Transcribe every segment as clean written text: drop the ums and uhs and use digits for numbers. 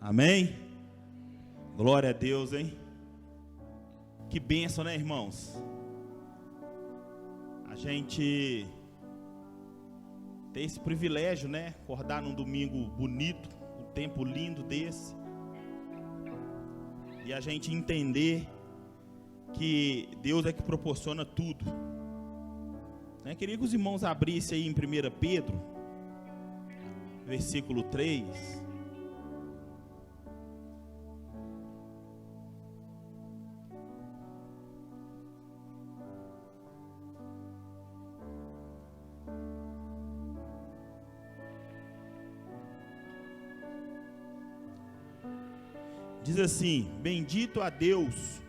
Amém? Glória a Deus, hein? Que bênção, né, irmãos? A gente tem esse privilégio, né? Acordar num domingo bonito, um tempo lindo desse. E a gente entender que Deus é que proporciona tudo. Né? Queria que os irmãos abrissem aí em 1 Pedro, versículo 3. Diz assim: bendito a Deus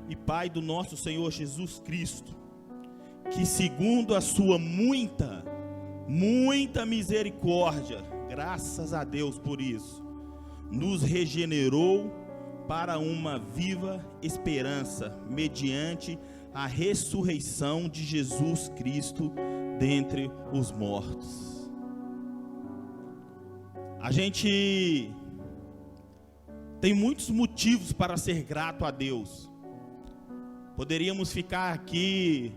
e Pai do nosso Senhor Jesus Cristo, que segundo a sua muita misericórdia, graças a Deus por isso, nos regenerou para uma viva esperança, mediante a ressurreição de Jesus Cristo dentre os mortos. A gente tem muitos motivos para ser grato a Deus. Poderíamos ficar aqui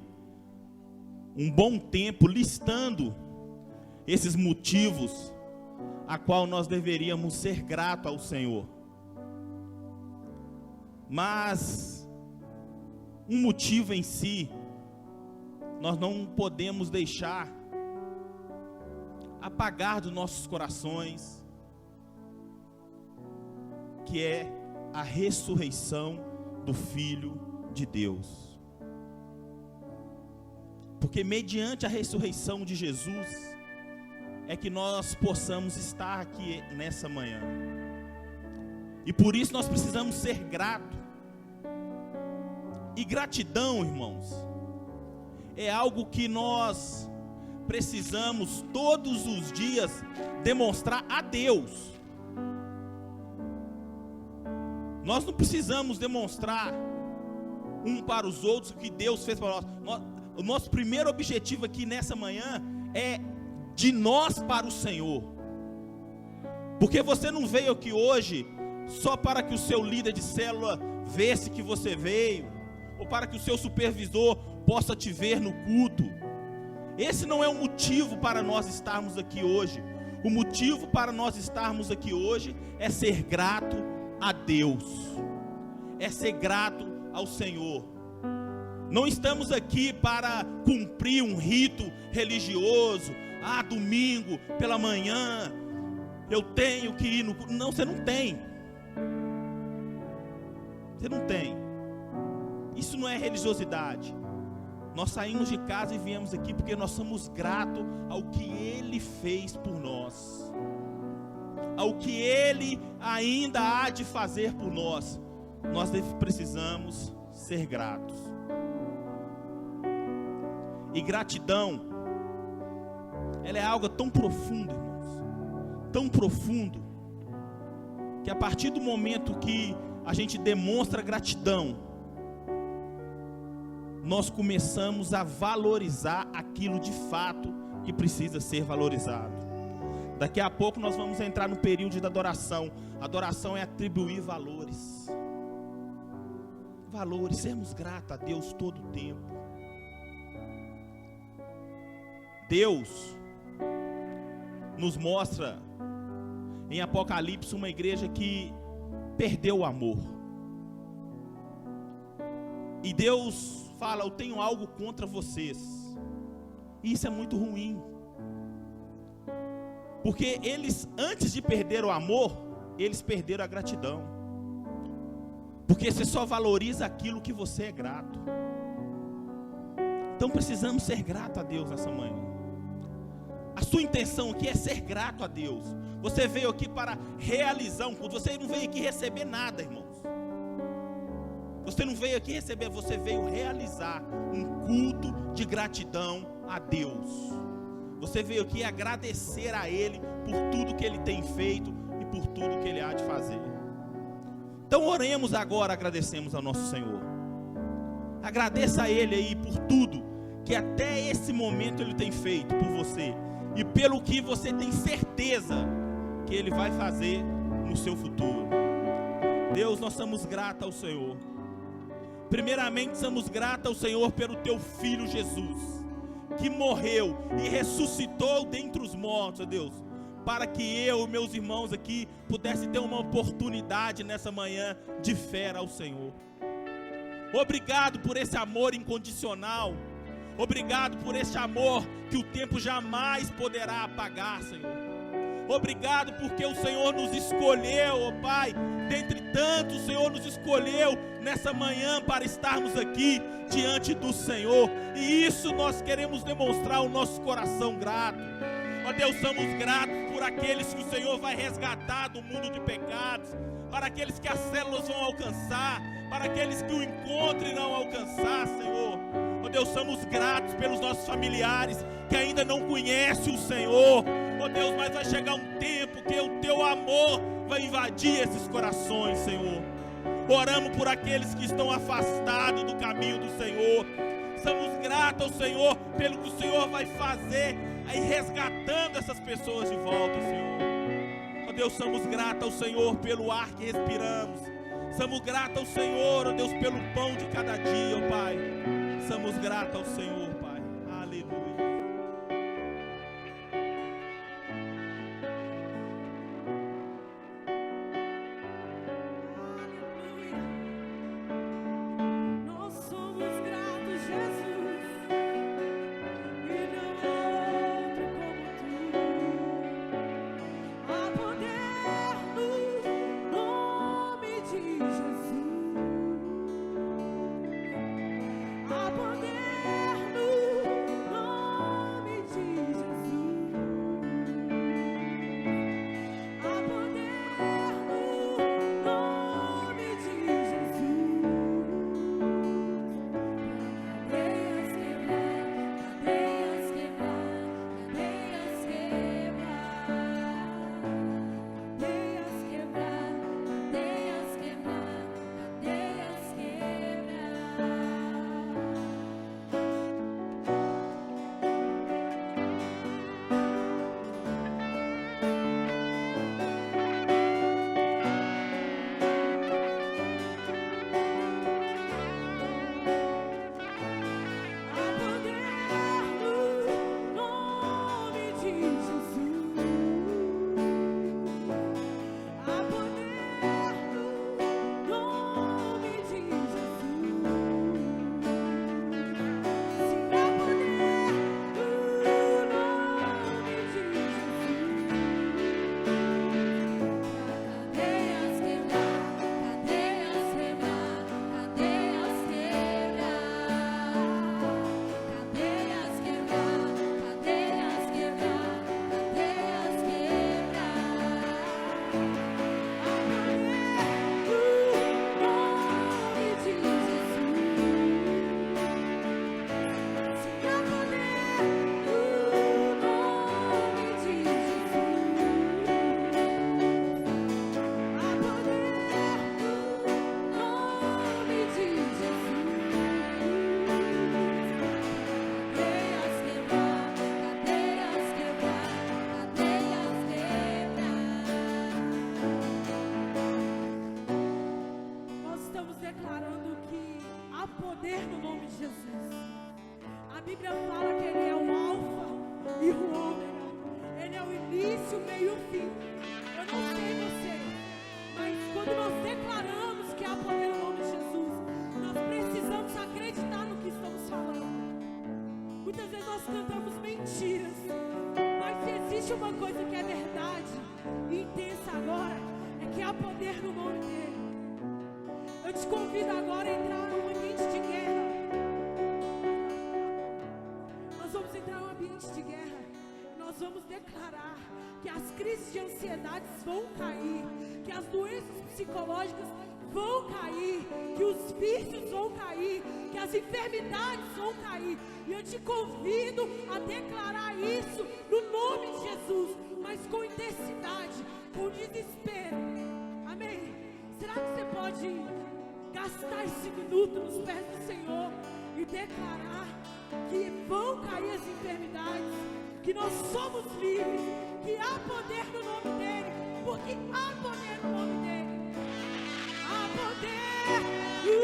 um bom tempo listando esses motivos a qual nós deveríamos ser grato ao Senhor. Mas um motivo em si nós não podemos deixar apagar dos nossos corações, que é a ressurreição do Filho de Deus. Porque mediante a ressurreição de Jesus é que nós possamos estar aqui nessa manhã. E por isso nós precisamos ser gratos. E gratidão, irmãos, é algo que nós precisamos todos os dias demonstrar a Deus. Nós não precisamos demonstrar um para os outros o que Deus fez para nós. O nosso primeiro objetivo aqui nessa manhã é de nós para o Senhor. Porque você não veio aqui hoje só para que o seu líder de célula visse que você veio, ou para que o seu supervisor possa te ver no culto. Esse não é o motivo para nós estarmos aqui hoje. O motivo para nós estarmos aqui hoje é ser grato a Deus, é ser grato ao Senhor. Não estamos aqui para cumprir um rito religioso. Domingo pela manhã eu tenho que ir no culto. Não, você não tem. Você não tem. Isso não é religiosidade. Nós saímos de casa e viemos aqui porque nós somos gratos ao que Ele fez por nós, ao que Ele ainda há de fazer por nós. Nós precisamos ser gratos. E gratidão, ela é algo tão profundo, irmãos, tão profundo, que a partir do momento que a gente demonstra gratidão, nós começamos a valorizar aquilo de fato que precisa ser valorizado. Daqui a pouco nós vamos entrar no período da adoração. Adoração é atribuir valores. Valores, sermos gratos a Deus todo o tempo. Deus nos mostra em Apocalipse uma igreja que perdeu o amor. E Deus fala: eu tenho algo contra vocês. E isso é muito ruim. Porque eles, antes de perder o amor, eles perderam a gratidão. Porque você só valoriza aquilo que você é grato. Então precisamos ser gratos a Deus nessa manhã. A sua intenção aqui é ser grato a Deus. Você veio aqui para realizar um culto. Você não veio aqui receber nada, irmãos. Você não veio aqui receber, você veio realizar um culto de gratidão a Deus. Você veio aqui agradecer a Ele por tudo que Ele tem feito e por tudo que Ele há de fazer. Então oremos agora, agradecemos ao nosso Senhor. Agradeça a Ele aí por tudo que até esse momento Ele tem feito por você. E pelo que você tem certeza que Ele vai fazer no seu futuro. Deus, nós somos gratos ao Senhor. Primeiramente, somos gratos ao Senhor pelo teu Filho Jesus, que morreu e ressuscitou dentre os mortos, ó Deus, para que eu e meus irmãos aqui pudessem ter uma oportunidade nessa manhã de fé ao Senhor. Obrigado por esse amor incondicional. Obrigado por esse amor que o tempo jamais poderá apagar, Senhor. Obrigado porque o Senhor nos escolheu, ó Pai, dentre tantos, o Senhor nos escolheu nessa manhã para estarmos aqui diante do Senhor, e isso nós queremos demonstrar o nosso coração grato. Ó Deus, somos gratos por aqueles que o Senhor vai resgatar do mundo de pecados, para aqueles que as células vão alcançar, para aqueles que o encontro irão alcançar, Senhor. Ó Deus, somos gratos pelos nossos familiares que ainda não conhecem o Senhor. Ó Deus, mas vai chegar um tempo que o teu amor vai invadir esses corações, Senhor. Oramos por aqueles que estão afastados do caminho do Senhor. Somos gratos ao Senhor pelo que o Senhor vai fazer aí resgatando essas pessoas de volta, Senhor. Ó Deus, somos gratos ao Senhor pelo ar que respiramos. Somos gratos ao Senhor, ó Deus, pelo pão de cada dia, ó Pai. Somos gratos ao Senhor, Pai. Aleluia. A Bíblia fala que Ele é o Alfa e o Ômega. Ele é o início, o meio e o fim. Eu não sei você, mas quando nós declaramos que há poder no nome de Jesus, nós precisamos acreditar no que estamos falando. Muitas vezes nós cantamos mentiras, mas se existe uma coisa que é verdade e intensa agora, é que há poder no nome dEle. Eu te convido agora a entrar num ambiente de guerra. Nós vamos entrar num ambiente de guerra. Nós vamos declarar que as crises de ansiedade vão cair, que as doenças psicológicas vão cair, que os vícios vão cair, que as enfermidades vão cair. E eu te convido a declarar isso no nome de Jesus, mas com intensidade, com desespero. Amém? Será que você pode gastar esse minuto nos pés do Senhor e declarar que vão cair as enfermidades, que nós somos livres, que há poder no nome dEle, porque há poder no nome dele. Há poder no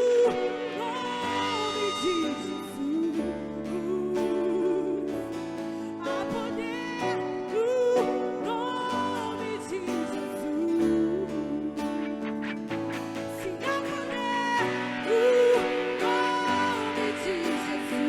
nome de Jesus. Há poder no nome de Jesus. Se há poder no nome de Jesus.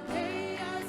Cadeias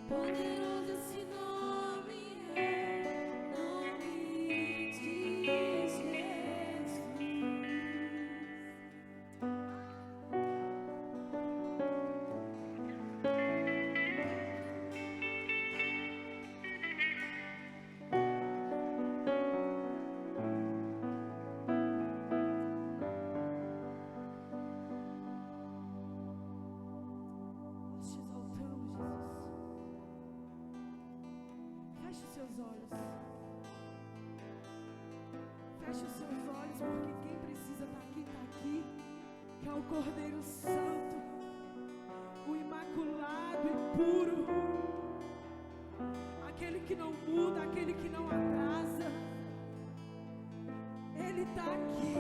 Poderoso esse nome é, nome de Jesus. Feche os seus olhos. Feche os seus olhos, porque quem precisa estar aqui, que é o Cordeiro Santo, o imaculado e puro, aquele que não muda, aquele que não atrasa. Ele está aqui.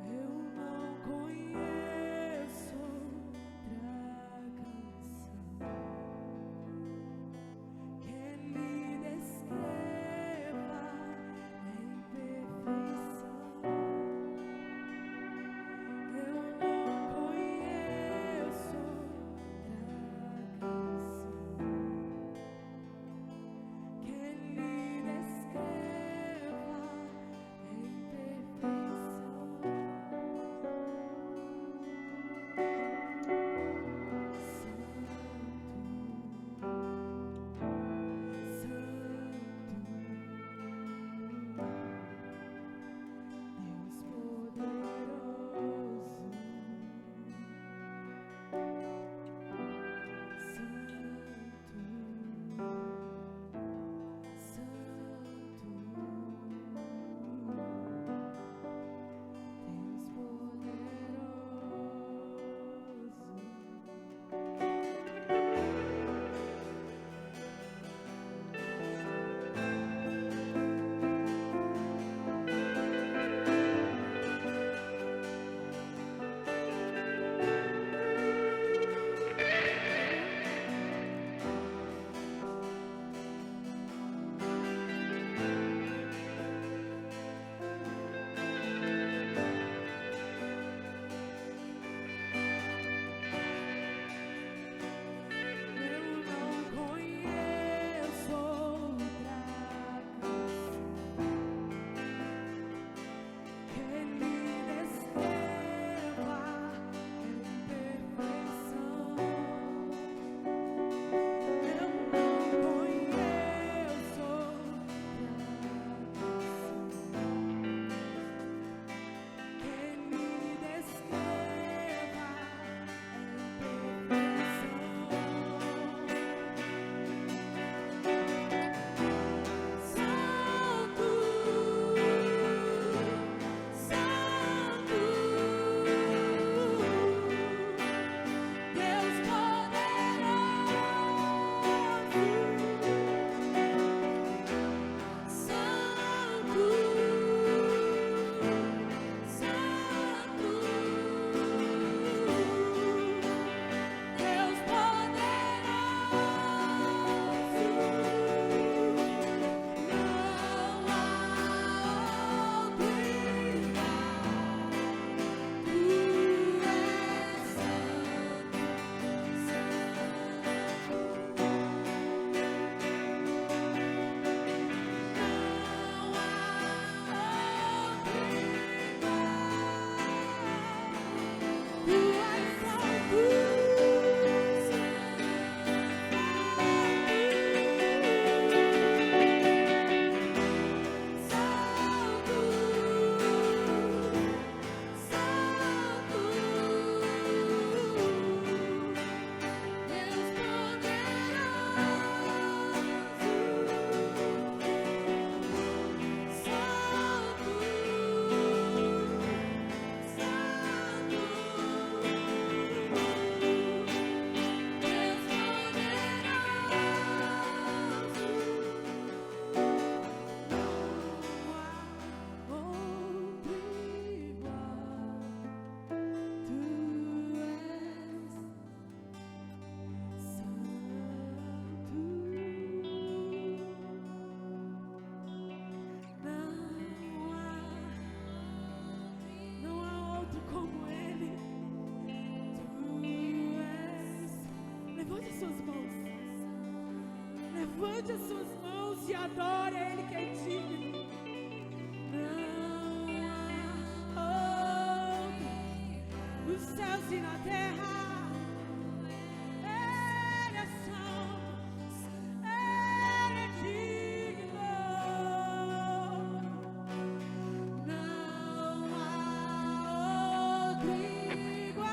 Eu não conheço outra canção que lhe descreva em perfeição. Eu não conheço outra canção que lhe descreva em perfeição. Levante as suas mãos e adore a Ele que é digno. Não há outro nos céus e na terra. Ele é santo, Ele é digno. Não há outro igual.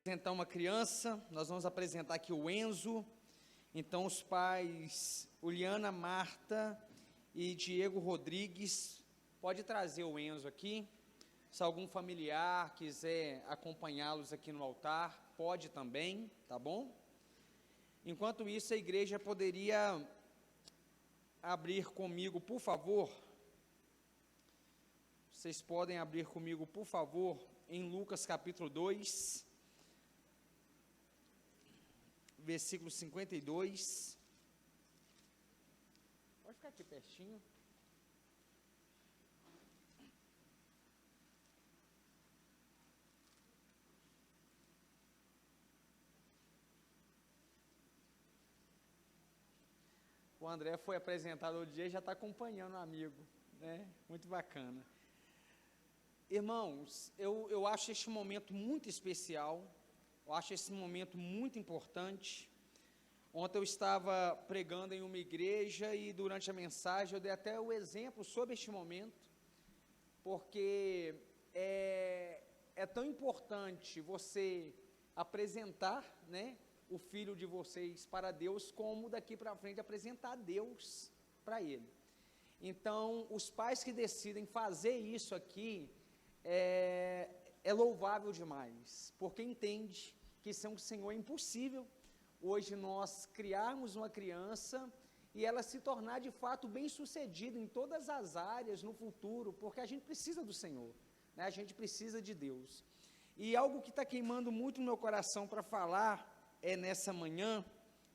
Apresentar uma criança, nós vamos apresentar aqui o Enzo. Então os pais Uliana, Marta e Diego Rodrigues, pode trazer o Enzo aqui. Se algum familiar quiser acompanhá-los aqui no altar, pode também, tá bom? Enquanto isso, a igreja poderia abrir comigo, por favor. Vocês podem abrir comigo, por favor, em Lucas capítulo 2, versículo 52. Pode ficar aqui pertinho. O André foi apresentado outro dia e já está acompanhando o amigo, né? Muito bacana. Irmãos, eu acho este momento muito especial, eu acho esse momento muito importante. Ontem eu estava pregando em uma igreja e durante a mensagem eu dei até o exemplo sobre este momento, porque é tão importante você apresentar, né, o filho de vocês para Deus, como daqui para frente apresentar Deus para ele. Então, os pais que decidem fazer isso aqui, é louvável demais, porque entende que sem o Senhor é impossível hoje nós criarmos uma criança e ela se tornar de fato bem-sucedida em todas as áreas no futuro, porque a gente precisa do Senhor, né? A gente precisa de Deus. E algo que está queimando muito no meu coração para falar nessa manhã,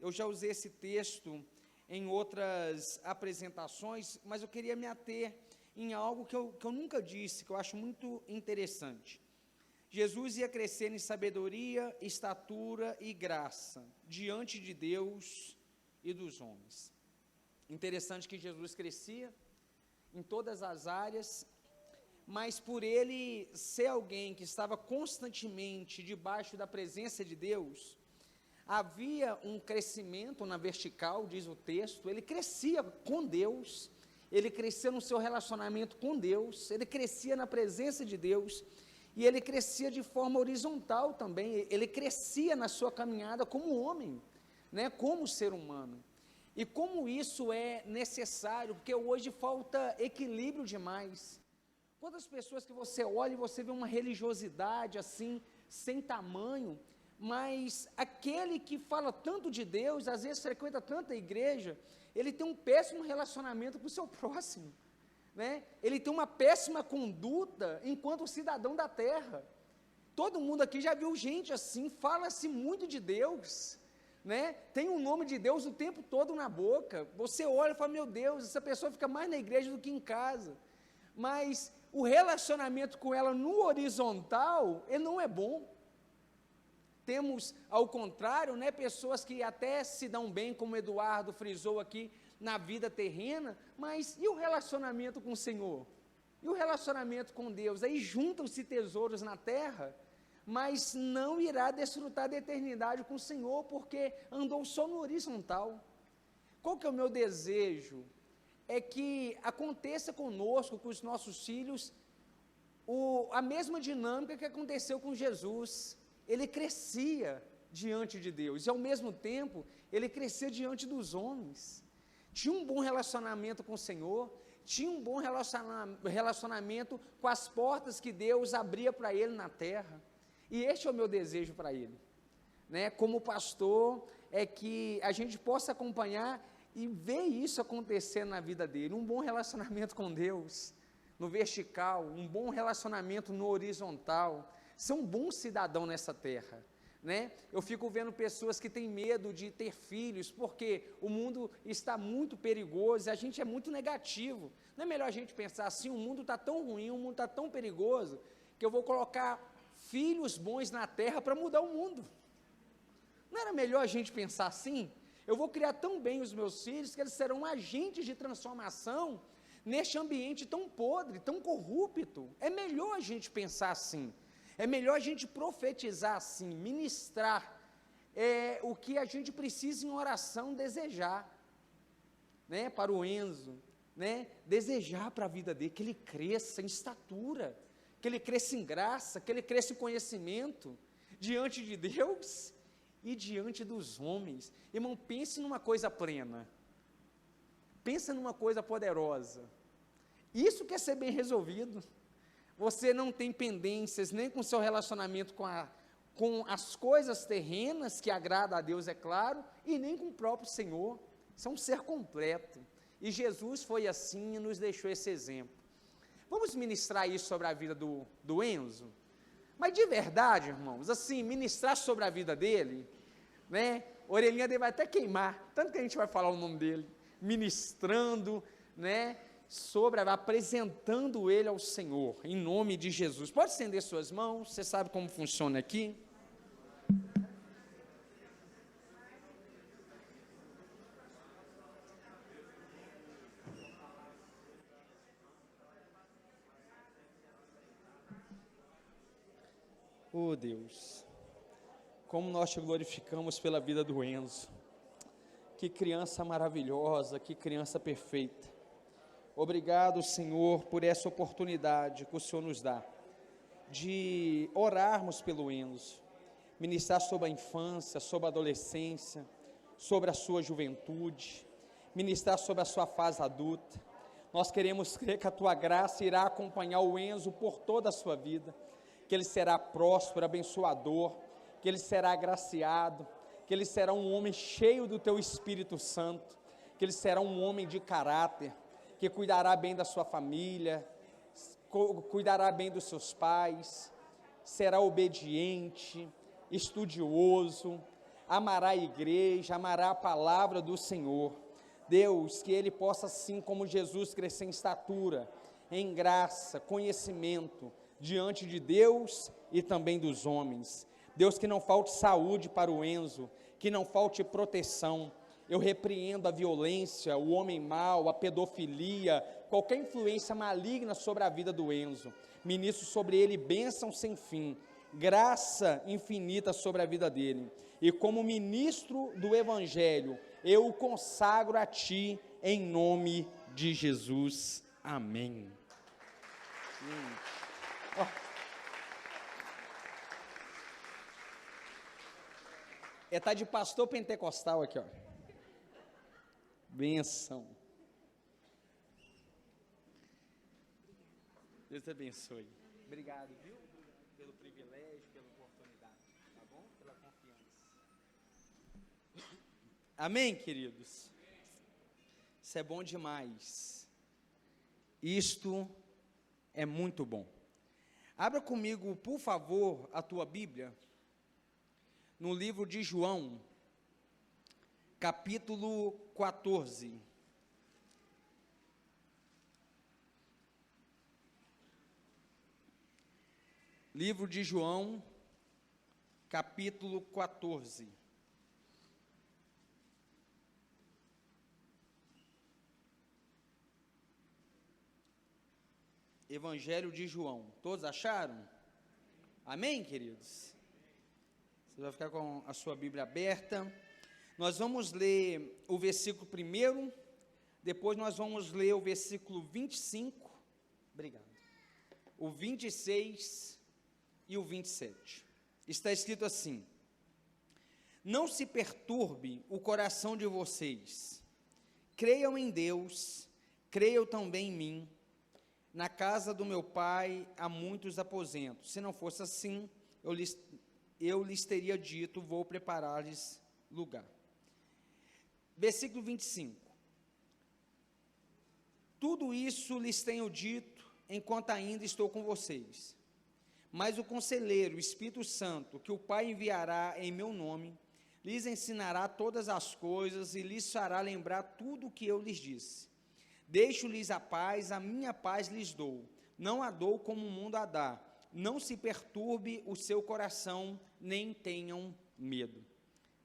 eu já usei esse texto em outras apresentações, mas eu queria me ater em algo que eu nunca disse, que eu acho muito interessante. Jesus ia crescer em sabedoria, estatura e graça, diante de Deus e dos homens. Interessante que Jesus crescia em todas as áreas, mas por ele ser alguém que estava constantemente debaixo da presença de Deus, havia um crescimento na vertical, diz o texto. Ele crescia com Deus, ele crescia no seu relacionamento com Deus, ele crescia na presença de Deus, e ele crescia de forma horizontal também, ele crescia na sua caminhada como homem, né, como ser humano. E como isso é necessário, porque hoje falta equilíbrio demais. Quantas pessoas que você olha e você vê uma religiosidade assim, sem tamanho, mas aquele que fala tanto de Deus, às vezes frequenta tanta igreja, ele tem um péssimo relacionamento com o seu próximo, né? Ele tem uma péssima conduta enquanto cidadão da terra. Todo mundo aqui já viu gente assim, fala-se muito de Deus, né? Tem o nome de Deus o tempo todo na boca, você olha e fala, meu Deus, essa pessoa fica mais na igreja do que em casa, mas o relacionamento com ela no horizontal, ele não é bom. Temos, ao contrário, né, pessoas que até se dão bem, como o Eduardo frisou aqui, na vida terrena, mas e o relacionamento com o Senhor? E o relacionamento com Deus? Aí juntam-se tesouros na terra, mas não irá desfrutar da eternidade com o Senhor, porque andou só no horizontal. Qual que é o meu desejo? É que aconteça conosco, com os nossos filhos, a mesma dinâmica que aconteceu com Jesus. Ele crescia diante de Deus, e ao mesmo tempo, ele crescia diante dos homens. Tinha um bom relacionamento com o Senhor, tinha um bom relacionamento com as portas que Deus abria para ele na terra, e este é o meu desejo para ele, né? Como pastor, é que a gente possa acompanhar e ver isso acontecer na vida dele, um bom relacionamento com Deus, no vertical, um bom relacionamento no horizontal, ser um bom cidadão nessa terra, né? Eu fico vendo pessoas que têm medo de ter filhos, porque o mundo está muito perigoso, a gente é muito negativo. Não é melhor a gente pensar assim, o mundo está tão ruim, o mundo está tão perigoso, que eu vou colocar filhos bons na terra para mudar o mundo? Não era melhor a gente pensar assim? Eu vou criar tão bem os meus filhos, que eles serão agentes de transformação, neste ambiente tão podre, tão corrupto. É melhor a gente pensar assim. É melhor a gente profetizar assim, ministrar o que a gente precisa em oração desejar, né, para o Enzo, né, desejar para a vida dele, que ele cresça em estatura, que ele cresça em graça, que ele cresça em conhecimento. diante de Deus e diante dos homens. Irmão, pense numa coisa plena, pensa numa coisa poderosa. Isso quer ser bem resolvido. Você não tem pendências nem com seu relacionamento com as coisas terrenas, que agrada a Deus, é claro, e nem com o próprio Senhor. Isso é um ser completo. E Jesus foi assim e nos deixou esse exemplo. Vamos ministrar isso sobre a vida do Enzo? Mas de verdade, irmãos, assim, ministrar sobre a vida dele, né? A orelhinha dele vai até queimar, tanto que a gente vai falar o nome dele, ministrando, né? Apresentando ele ao Senhor, em nome de Jesus. Pode estender suas mãos, você sabe como funciona aqui. Oh Deus, como nós te glorificamos pela vida do Enzo. Que criança maravilhosa, que criança perfeita. Obrigado, Senhor, por essa oportunidade que o Senhor nos dá, de orarmos pelo Enzo, ministrar sobre a infância, sobre a adolescência, sobre a sua juventude, ministrar sobre a sua fase adulta. Nós queremos crer que a Tua graça irá acompanhar o Enzo por toda a sua vida, que ele será próspero, abençoador, que ele será agraciado, que ele será um homem cheio do Teu Espírito Santo, que ele será um homem de caráter, que cuidará bem da sua família, cuidará bem dos seus pais, será obediente, estudioso, amará a igreja, amará a palavra do Senhor. Deus, que ele possa, assim como Jesus, crescer em estatura, em graça, conhecimento, diante de Deus e também dos homens. Deus, que não falte saúde para o Enzo, que não falte proteção. Eu repreendo a violência, o homem mau, a pedofilia, qualquer influência maligna sobre a vida do Enzo. Ministro sobre ele bênção sem fim, graça infinita sobre a vida dele. E como ministro do Evangelho, eu o consagro a Ti, em nome de Jesus. Amém. Tá de pastor pentecostal aqui, ó. Benção. Deus te abençoe. Obrigado, viu? Pelo privilégio, pela oportunidade, tá bom? Pela confiança. Amém, queridos? Isso é bom demais. Isto é muito bom. Abra comigo, por favor, a tua Bíblia, no livro de João, capítulo 14. Livro de João, capítulo 14. Evangelho de João. Todos acharam? Amém, queridos? Você vai ficar com a sua Bíblia aberta. Nós vamos ler o versículo 1, depois nós vamos ler o versículo 25, obrigado, o 26 e o 27. Está escrito assim: não se perturbe o coração de vocês, creiam em Deus, creiam também em mim. Na casa do meu pai há muitos aposentos. Se não fosse assim, eu lhes teria dito, vou preparar-lhes lugar. Versículo 25. Tudo isso lhes tenho dito, enquanto ainda estou com vocês. Mas o Conselheiro, o Espírito Santo, que o Pai enviará em meu nome, lhes ensinará todas as coisas e lhes fará lembrar tudo o que eu lhes disse. Deixo-lhes a paz, a minha paz lhes dou. Não a dou como o mundo a dá. Não se perturbe o seu coração, nem tenham medo.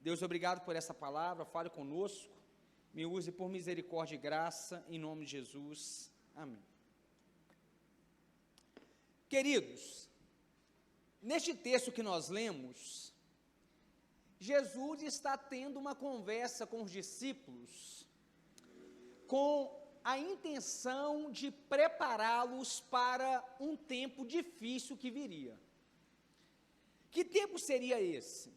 Deus, obrigado por essa palavra, fale conosco, me use por misericórdia e graça, em nome de Jesus, amém. Queridos, neste texto que nós lemos, Jesus está tendo uma conversa com os discípulos, com a intenção de prepará-los para um tempo difícil que viria. Que tempo seria esse?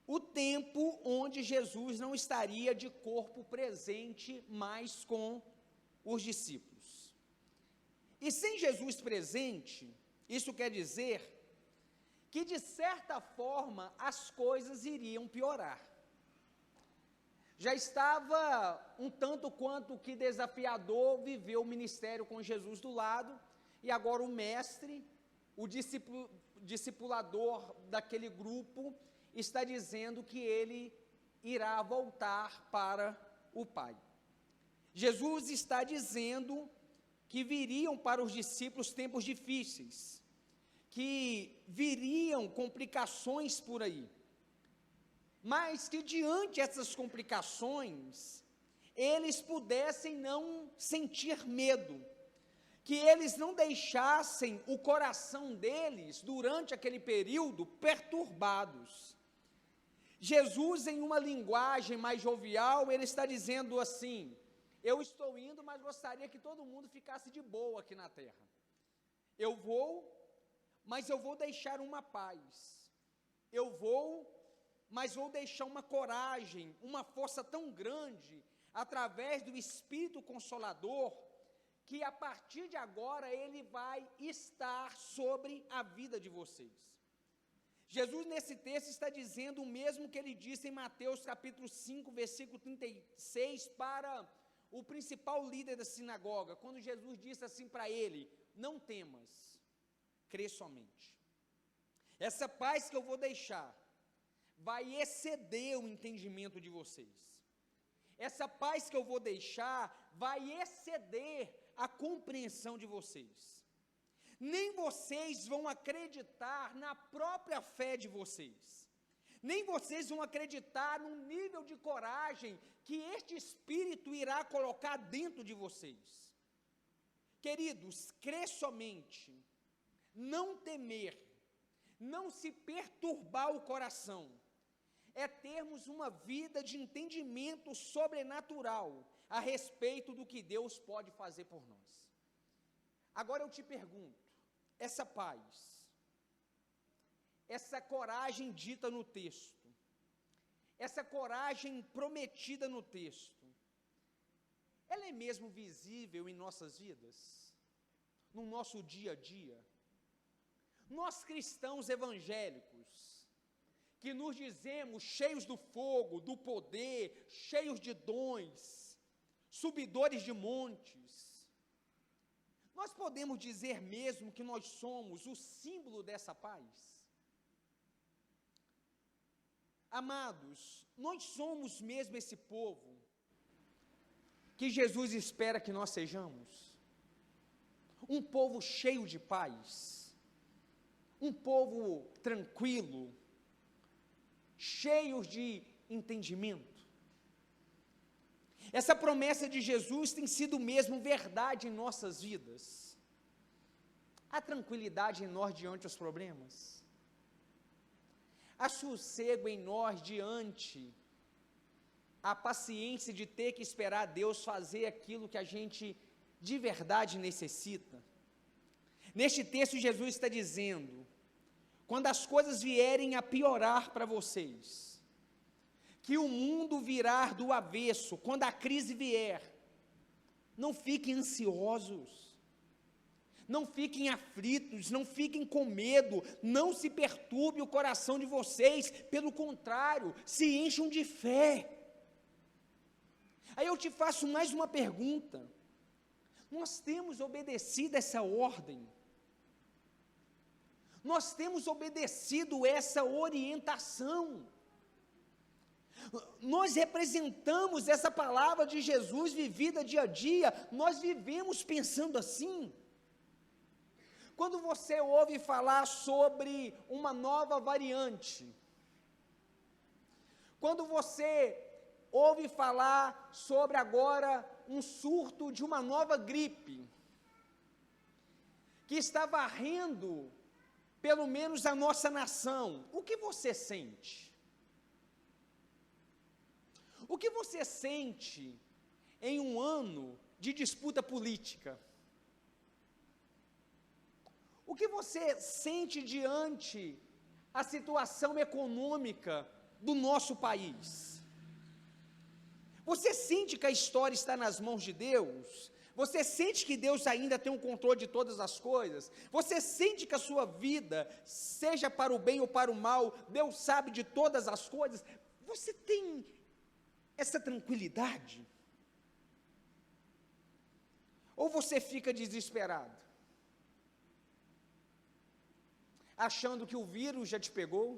O tempo onde Jesus não estaria de corpo presente mais com os discípulos. E sem Jesus presente, isso quer dizer que, de certa forma, as coisas iriam piorar. Já estava um tanto quanto que desafiador viver o ministério com Jesus do lado, e agora o mestre, o discipulador daquele grupo, está dizendo que ele irá voltar para o Pai. Jesus está dizendo que viriam para os discípulos tempos difíceis, que viriam complicações por aí, mas que diante dessas complicações, eles pudessem não sentir medo, que eles não deixassem o coração deles, durante aquele período, perturbados. Jesus, em uma linguagem mais jovial, ele está dizendo assim: eu estou indo, mas gostaria que todo mundo ficasse de boa aqui na terra. Eu vou, mas eu vou deixar uma paz. Eu vou, mas vou deixar uma coragem, uma força tão grande, através do Espírito Consolador, que a partir de agora ele vai estar sobre a vida de vocês. Jesus, nesse texto, está dizendo o mesmo que ele disse em Mateus capítulo 5, versículo 36, para o principal líder da sinagoga, quando Jesus disse assim para ele: não temas, crê somente. Essa paz que eu vou deixar vai exceder o entendimento de vocês. Essa paz que eu vou deixar vai exceder a compreensão de vocês. Nem vocês vão acreditar na própria fé de vocês. Nem vocês vão acreditar no nível de coragem que este Espírito irá colocar dentro de vocês. Queridos, crer somente, não temer, não se perturbar o coração, é termos uma vida de entendimento sobrenatural a respeito do que Deus pode fazer por nós. Agora eu te pergunto, essa paz, essa coragem dita no texto, essa coragem prometida no texto, ela é mesmo visível em nossas vidas, no nosso dia a dia? Nós cristãos evangélicos, que nos dizemos cheios do fogo, do poder, cheios de dons, subidores de montes, nós podemos dizer mesmo que nós somos o símbolo dessa paz? Amados, nós somos mesmo esse povo que Jesus espera que nós sejamos? Um povo cheio de paz, um povo tranquilo, cheios de entendimento. Essa promessa de Jesus tem sido mesmo verdade em nossas vidas. Há tranquilidade em nós diante dos problemas? Há sossego em nós diante a paciência de ter que esperar Deus fazer aquilo que a gente de verdade necessita? Neste texto Jesus está dizendo: quando as coisas vierem a piorar para vocês, que o mundo virar do avesso, quando a crise vier, não fiquem ansiosos, não fiquem aflitos, não fiquem com medo, não se perturbe o coração de vocês, pelo contrário, se encham de fé. Aí eu te faço mais uma pergunta: nós temos obedecido essa ordem? Nós temos obedecido essa orientação? Nós representamos essa palavra de Jesus vivida dia a dia? Nós vivemos pensando assim? Quando você ouve falar sobre uma nova variante, quando você ouve falar sobre agora um surto de uma nova gripe, que está varrendo pelo menos a nossa nação, o que você sente? O que você sente em um ano de disputa política? O que você sente diante a situação econômica do nosso país? Você sente que a história está nas mãos de Deus? Você sente que Deus ainda tem o controle de todas as coisas? Você sente que a sua vida, seja para o bem ou para o mal, Deus sabe de todas as coisas? Você tem essa tranquilidade? Ou você fica desesperado, achando que o vírus já te pegou,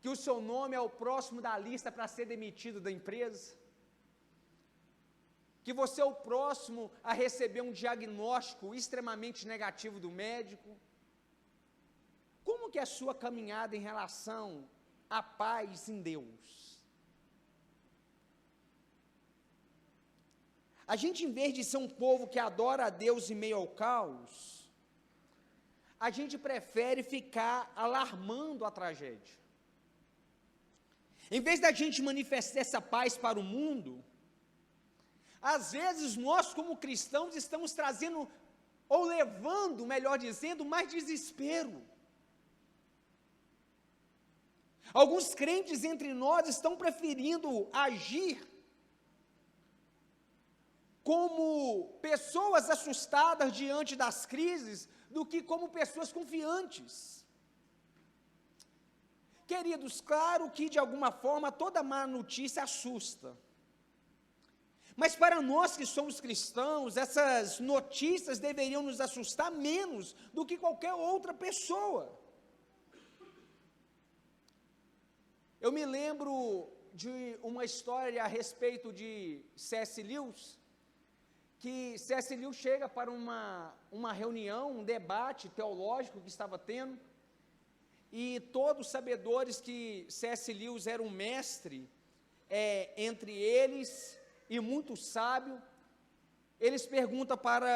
que o seu nome é o próximo da lista para ser demitido da empresa, que você é o próximo a receber um diagnóstico extremamente negativo do médico? Como que é a sua caminhada em relação à paz em Deus? A gente, em vez de ser um povo que adora a Deus em meio ao caos, a gente prefere ficar alarmando a tragédia. Em vez da gente manifestar essa paz para o mundo, às vezes nós, como cristãos, estamos trazendo, ou levando, melhor dizendo, mais desespero. Alguns crentes entre nós estão preferindo agir como pessoas assustadas diante das crises, do que como pessoas confiantes. Queridos, claro que de alguma forma toda má notícia assusta. Mas para nós que somos cristãos, essas notícias deveriam nos assustar menos do que qualquer outra pessoa. Eu me lembro de uma história a respeito de C.S. Lewis, que C.S. Lewis chega para uma reunião, um debate teológico que estava tendo, e todos sabedores que C.S. Lewis era um mestre, entre eles, e muito sábio, eles perguntam para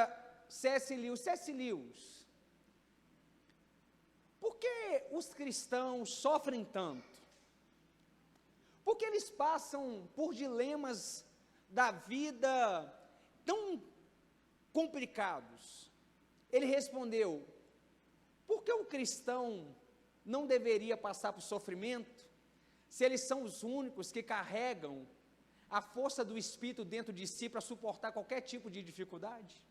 C.S. Lewis: C.S. Lewis, por que os cristãos sofrem tanto? Por que eles passam por dilemas da vida tão complicados? Ele respondeu: por que o cristão não deveria passar por sofrimento, se eles são os únicos que carregam a força do Espírito dentro de si para suportar qualquer tipo de dificuldade?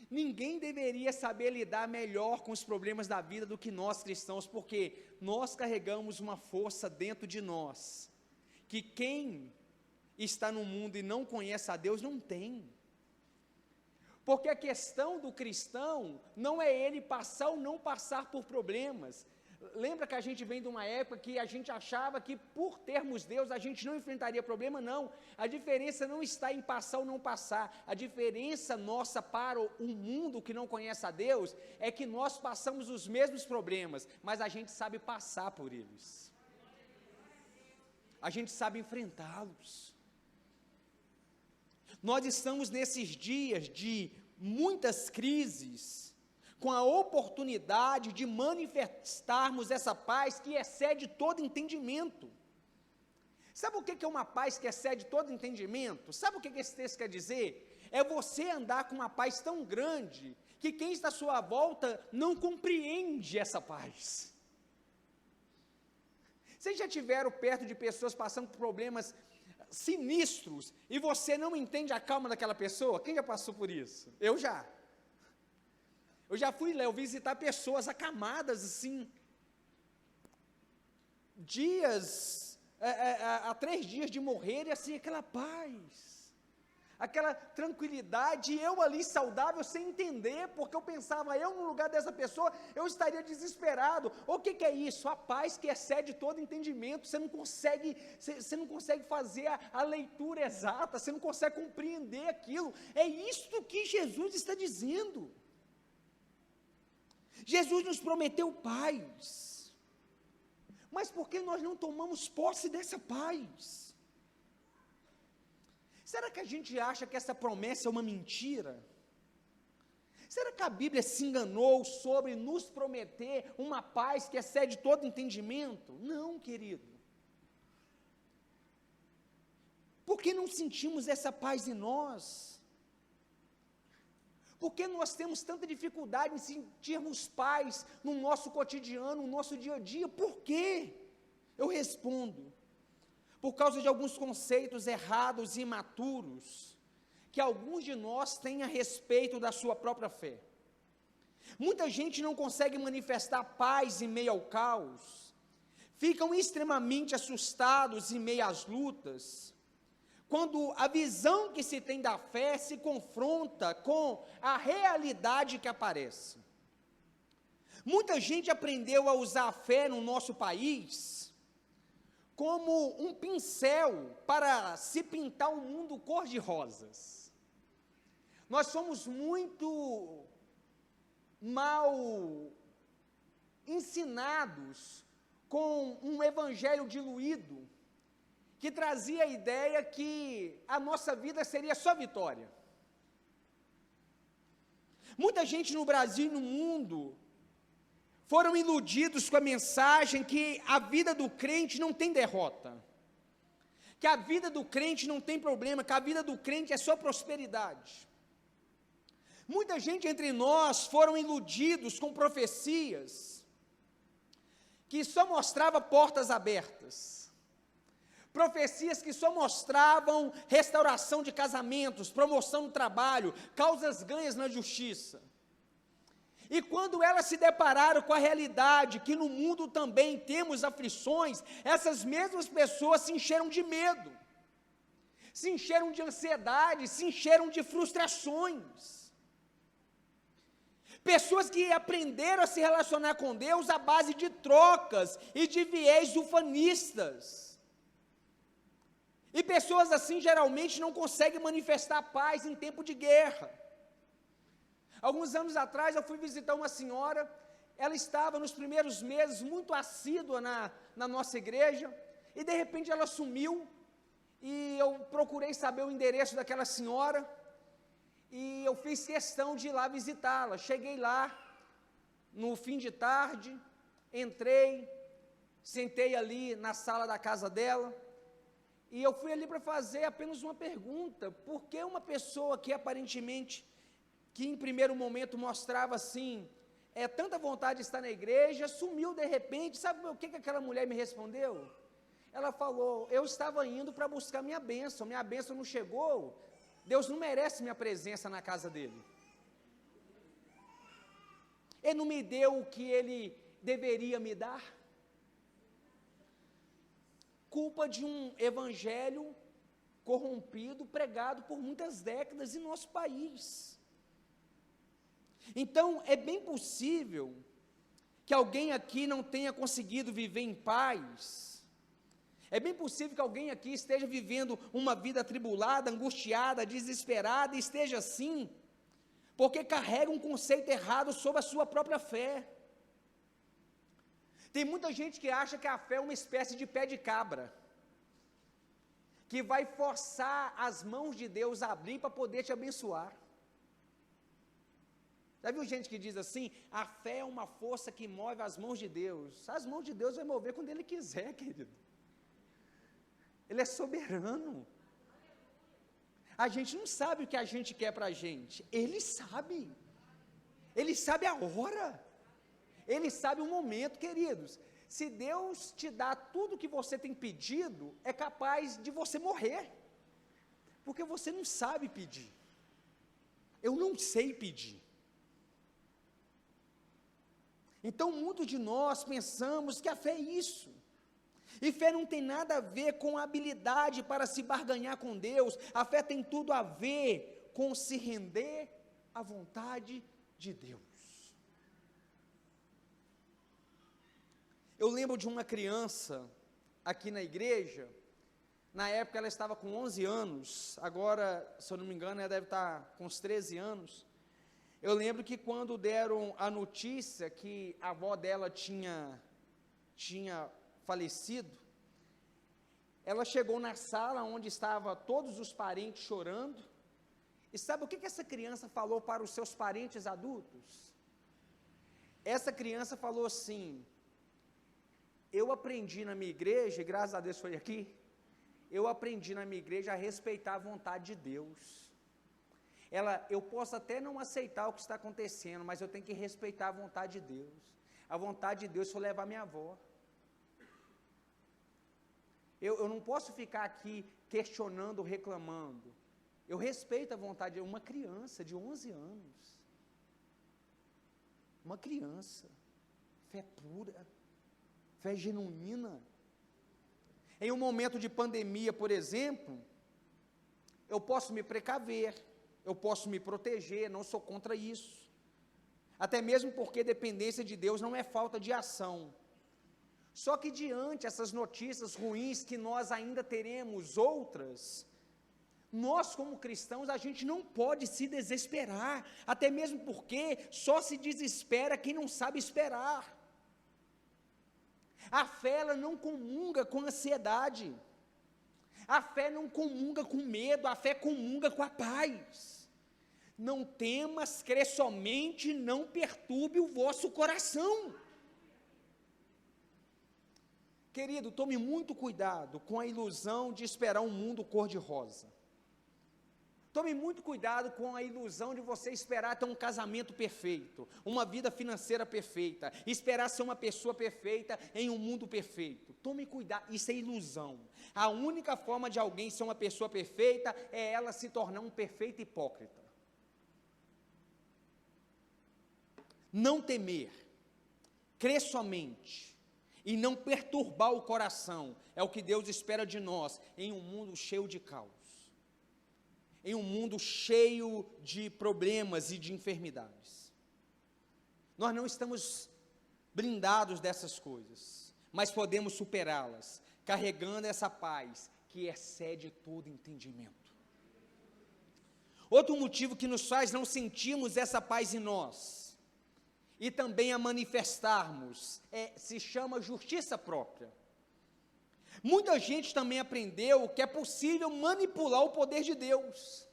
Ninguém deveria saber lidar melhor com os problemas da vida do que nós cristãos, porque nós carregamos uma força dentro de nós, que quem está no mundo e não conhece a Deus não tem. Porque a questão do cristão não é ele passar ou não passar por problemas. Lembra que a gente vem de uma época que a gente achava que por termos Deus a gente não enfrentaria problema? Não, a diferença não está em passar ou não passar. A diferença nossa para o mundo que não conhece a Deus é que nós passamos os mesmos problemas, mas a gente sabe passar por eles, a gente sabe enfrentá-los. Nós estamos nesses dias de muitas crises, com a oportunidade de manifestarmos essa paz que excede todo entendimento. Sabe o que é uma paz que excede todo entendimento? Sabe o que esse texto quer dizer? É você andar com uma paz tão grande, que quem está à sua volta não compreende essa paz. Vocês já estiveram perto de pessoas passando por problemas sinistros, e você não entende a calma daquela pessoa? Quem já passou por isso? Eu já fui lá, eu visitar pessoas acamadas assim, dias, há 3 dias de morrer, e assim, aquela paz, aquela tranquilidade, e eu ali saudável, sem entender, porque eu pensava, eu no lugar dessa pessoa, eu estaria desesperado. O que é isso? A paz que excede todo entendimento. Você não consegue fazer a leitura exata, você não consegue compreender aquilo. É isto que Jesus está dizendo. Jesus nos prometeu paz, mas por que nós não tomamos posse dessa paz? Será que a gente acha que essa promessa é uma mentira? Será que a Bíblia se enganou sobre nos prometer uma paz que excede todo entendimento? Não, querido. Por que não sentimos essa paz em nós? Por que nós temos tanta dificuldade em sentirmos paz no nosso cotidiano, no nosso dia a dia? Por quê? Eu respondo, por causa de alguns conceitos errados e imaturos que alguns de nós têm a respeito da sua própria fé. Muita gente não consegue manifestar paz em meio ao caos, ficam extremamente assustados em meio às lutas, quando a visão que se tem da fé se confronta com a realidade que aparece. Muita gente aprendeu a usar a fé no nosso país como um pincel para se pintar o mundo cor-de-rosas. Nós somos muito mal ensinados com um evangelho diluído, que trazia a ideia que a nossa vida seria só vitória. Muita gente no Brasil e no mundo foram iludidos com a mensagem que a vida do crente não tem derrota, que a vida do crente não tem problema, que a vida do crente é só prosperidade. Muita gente entre nós foram iludidos com profecias que só mostrava portas abertas, profecias que só mostravam restauração de casamentos, promoção do trabalho, causas ganhas na justiça. E quando elas se depararam com a realidade que no mundo também temos aflições, essas mesmas pessoas se encheram de medo, se encheram de ansiedade, se encheram de frustrações. Pessoas que aprenderam a se relacionar com Deus à base de trocas e de viés ufanistas. E pessoas assim geralmente não conseguem manifestar paz em tempo de guerra. Alguns anos atrás eu fui visitar uma senhora, ela estava nos primeiros meses muito assídua na nossa igreja, e de repente ela sumiu, e eu procurei saber o endereço daquela senhora, e eu fiz questão de ir lá visitá-la. Cheguei lá, no fim de tarde, entrei, sentei ali na sala da casa dela, e eu fui ali para fazer apenas uma pergunta: por que uma pessoa que aparentemente, que em primeiro momento mostrava assim, tanta vontade de estar na igreja, sumiu de repente? Sabe o que aquela mulher me respondeu? Ela falou: eu estava indo para buscar minha bênção não chegou, Deus não merece minha presença na casa dele. Ele não me deu o que ele deveria me dar. Culpa de um evangelho corrompido, pregado por muitas décadas em nosso país. Então, é bem possível que alguém aqui não tenha conseguido viver em paz. É bem possível que alguém aqui esteja vivendo uma vida atribulada, angustiada, desesperada, e esteja assim, porque carrega um conceito errado sobre a sua própria fé. Tem muita gente que acha que a fé é uma espécie de pé de cabra, que vai forçar as mãos de Deus a abrir para poder te abençoar. Já viu gente que diz assim: a fé é uma força que move as mãos de Deus? As mãos de Deus vai mover quando Ele quiser, querido. Ele é soberano. A gente não sabe o que a gente quer para a gente, Ele sabe. Ele sabe a hora. Ele sabe o momento, queridos. Se Deus te dá tudo o que você tem pedido, é capaz de você morrer, porque você não sabe pedir. Eu não sei pedir. Então, muitos de nós pensamos que a fé é isso, e fé não tem nada a ver com a habilidade para se barganhar com Deus. A fé tem tudo a ver com se render à vontade de Deus. Eu lembro de uma criança aqui na igreja, na época ela estava com 11 anos, agora, se eu não me engano, ela deve estar com uns 13 anos. Eu lembro que quando deram a notícia que a avó dela tinha falecido, ela chegou na sala onde estavam todos os parentes chorando, e sabe o que essa criança falou para os seus parentes adultos? Essa criança falou assim: eu aprendi na minha igreja, e graças a Deus foi aqui, eu aprendi na minha igreja a respeitar a vontade de Deus. Eu posso até não aceitar o que está acontecendo, mas eu tenho que respeitar a vontade de Deus. A vontade de Deus foi levar minha avó. Eu não posso ficar aqui questionando, reclamando. Eu respeito a vontade de uma criança de 11 anos. Uma criança. Fé pura. Fé genuína. Em um momento de pandemia, por exemplo, eu posso me precaver, eu posso me proteger, não sou contra isso. Até mesmo porque dependência de Deus não é falta de ação. Só que diante essas notícias ruins, que nós ainda teremos outras, nós como cristãos, a gente não pode se desesperar, até mesmo porque só se desespera quem não sabe esperar. A fé, ela não comunga com ansiedade, a fé não comunga com medo, a fé comunga com a paz. Não temas, crê somente, não perturbe o vosso coração. Querido, tome muito cuidado com a ilusão de esperar um mundo cor-de-rosa. Tome muito cuidado com a ilusão de você esperar ter um casamento perfeito, uma vida financeira perfeita, esperar ser uma pessoa perfeita em um mundo perfeito. Tome cuidado, isso é ilusão. A única forma de alguém ser uma pessoa perfeita é ela se tornar um perfeito hipócrita. Não temer, crer somente e não perturbar o coração é o que Deus espera de nós em um mundo cheio de caos. Em um mundo cheio de problemas e de enfermidades. Nós não estamos blindados dessas coisas, mas podemos superá-las, carregando essa paz que excede todo entendimento. Outro motivo que nos faz não sentirmos essa paz em nós, e também a manifestarmos, se chama justiça própria. Muita gente também aprendeu que é possível manipular o poder de Deus,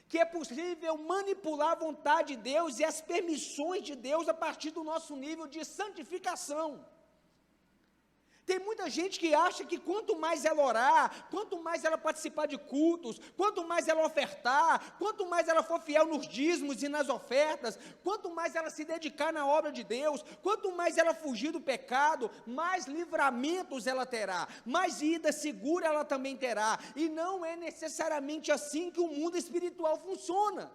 que é possível manipular a vontade de Deus e as permissões de Deus a partir do nosso nível de santificação. Tem muita gente que acha que quanto mais ela orar, quanto mais ela participar de cultos, quanto mais ela ofertar, quanto mais ela for fiel nos dízimos e nas ofertas, quanto mais ela se dedicar na obra de Deus, quanto mais ela fugir do pecado, mais livramentos ela terá, mais ida segura ela também terá. E não é necessariamente assim que o mundo espiritual funciona.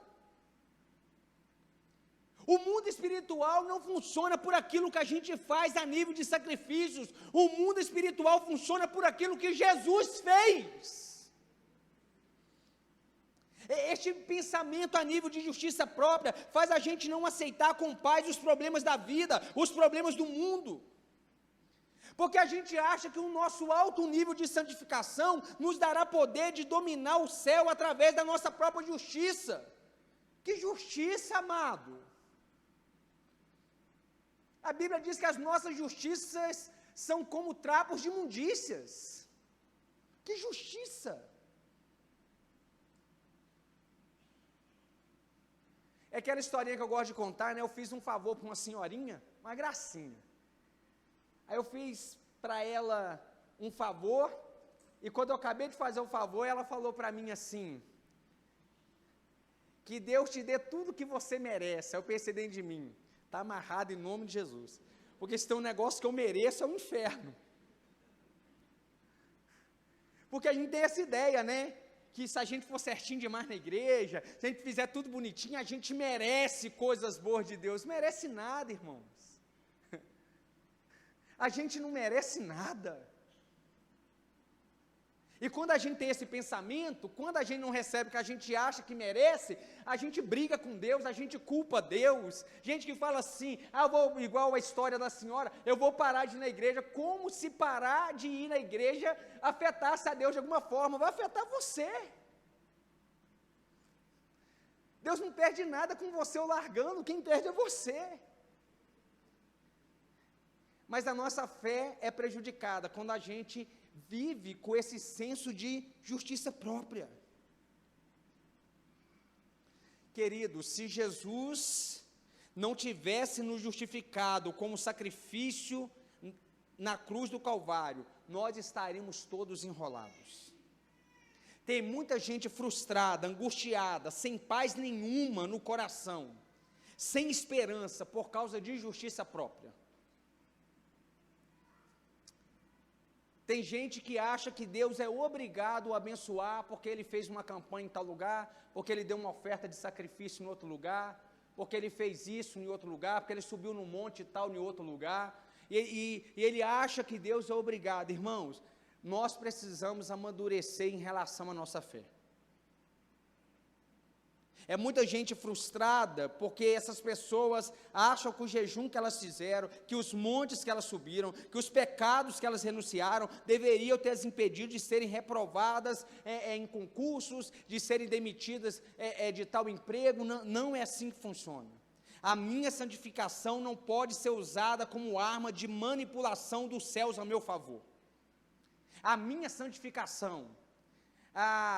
O mundo espiritual não funciona por aquilo que a gente faz a nível de sacrifícios. O mundo espiritual funciona por aquilo que Jesus fez. Este pensamento a nível de justiça própria faz a gente não aceitar com paz os problemas da vida, os problemas do mundo. Porque a gente acha que o nosso alto nível de santificação nos dará poder de dominar o céu através da nossa própria justiça. Que justiça, amado! A Bíblia diz que as nossas justiças são como trapos de imundícias. Que justiça! É aquela historinha que eu gosto de contar, né? Eu fiz um favor para uma senhorinha, uma gracinha. Aí eu fiz para ela um favor, e quando eu acabei de fazer o favor, ela falou para mim assim: que Deus te dê tudo que você merece. Aí eu pensei dentro de mim: está amarrado em nome de Jesus, porque se tem um negócio que eu mereço é o inferno. Porque a gente tem essa ideia, né, que se a gente for certinho demais na igreja, se a gente fizer tudo bonitinho, a gente merece coisas boas de Deus. Merece nada, irmãos. A gente não merece nada. E quando a gente tem esse pensamento, quando a gente não recebe o que a gente acha que merece, a gente briga com Deus, a gente culpa Deus. Gente que fala assim: eu vou, igual a história da senhora, eu vou parar de ir na igreja, como se parar de ir na igreja afetasse a Deus de alguma forma. Vai afetar você. Deus não perde nada com você ou largando, quem perde é você. Mas a nossa fé é prejudicada quando a gente vive com esse senso de justiça própria. Queridos, se Jesus não tivesse nos justificado como sacrifício na cruz do Calvário, nós estaríamos todos enrolados. Tem muita gente frustrada, angustiada, sem paz nenhuma no coração, sem esperança por causa de injustiça própria. Tem gente que acha que Deus é obrigado a abençoar porque ele fez uma campanha em tal lugar, porque ele deu uma oferta de sacrifício em outro lugar, porque ele fez isso em outro lugar, porque ele subiu num monte tal em outro lugar, e ele acha que Deus é obrigado. Irmãos, nós precisamos amadurecer em relação à nossa fé. É muita gente frustrada, porque essas pessoas acham que o jejum que elas fizeram, que os montes que elas subiram, que os pecados que elas renunciaram, deveriam ter as impedido de serem reprovadas em concursos, de serem demitidas de tal emprego. Não é assim que funciona. A minha santificação não pode ser usada como arma de manipulação dos céus a meu favor. A minha santificação,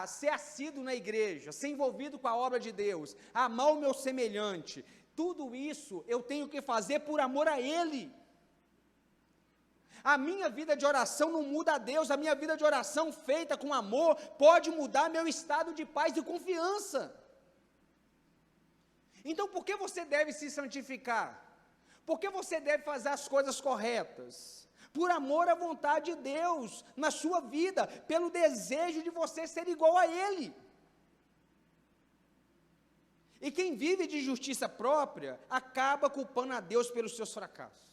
ser assíduo na igreja, ser envolvido com a obra de Deus, amar o meu semelhante, tudo isso eu tenho que fazer por amor a Ele. A minha vida de oração não muda a Deus, a minha vida de oração feita com amor pode mudar meu estado de paz e confiança. Então por que você deve se santificar? Por que você deve fazer as coisas corretas? Por amor à vontade de Deus na sua vida, pelo desejo de você ser igual a Ele. E quem vive de justiça própria, acaba culpando a Deus pelos seus fracassos.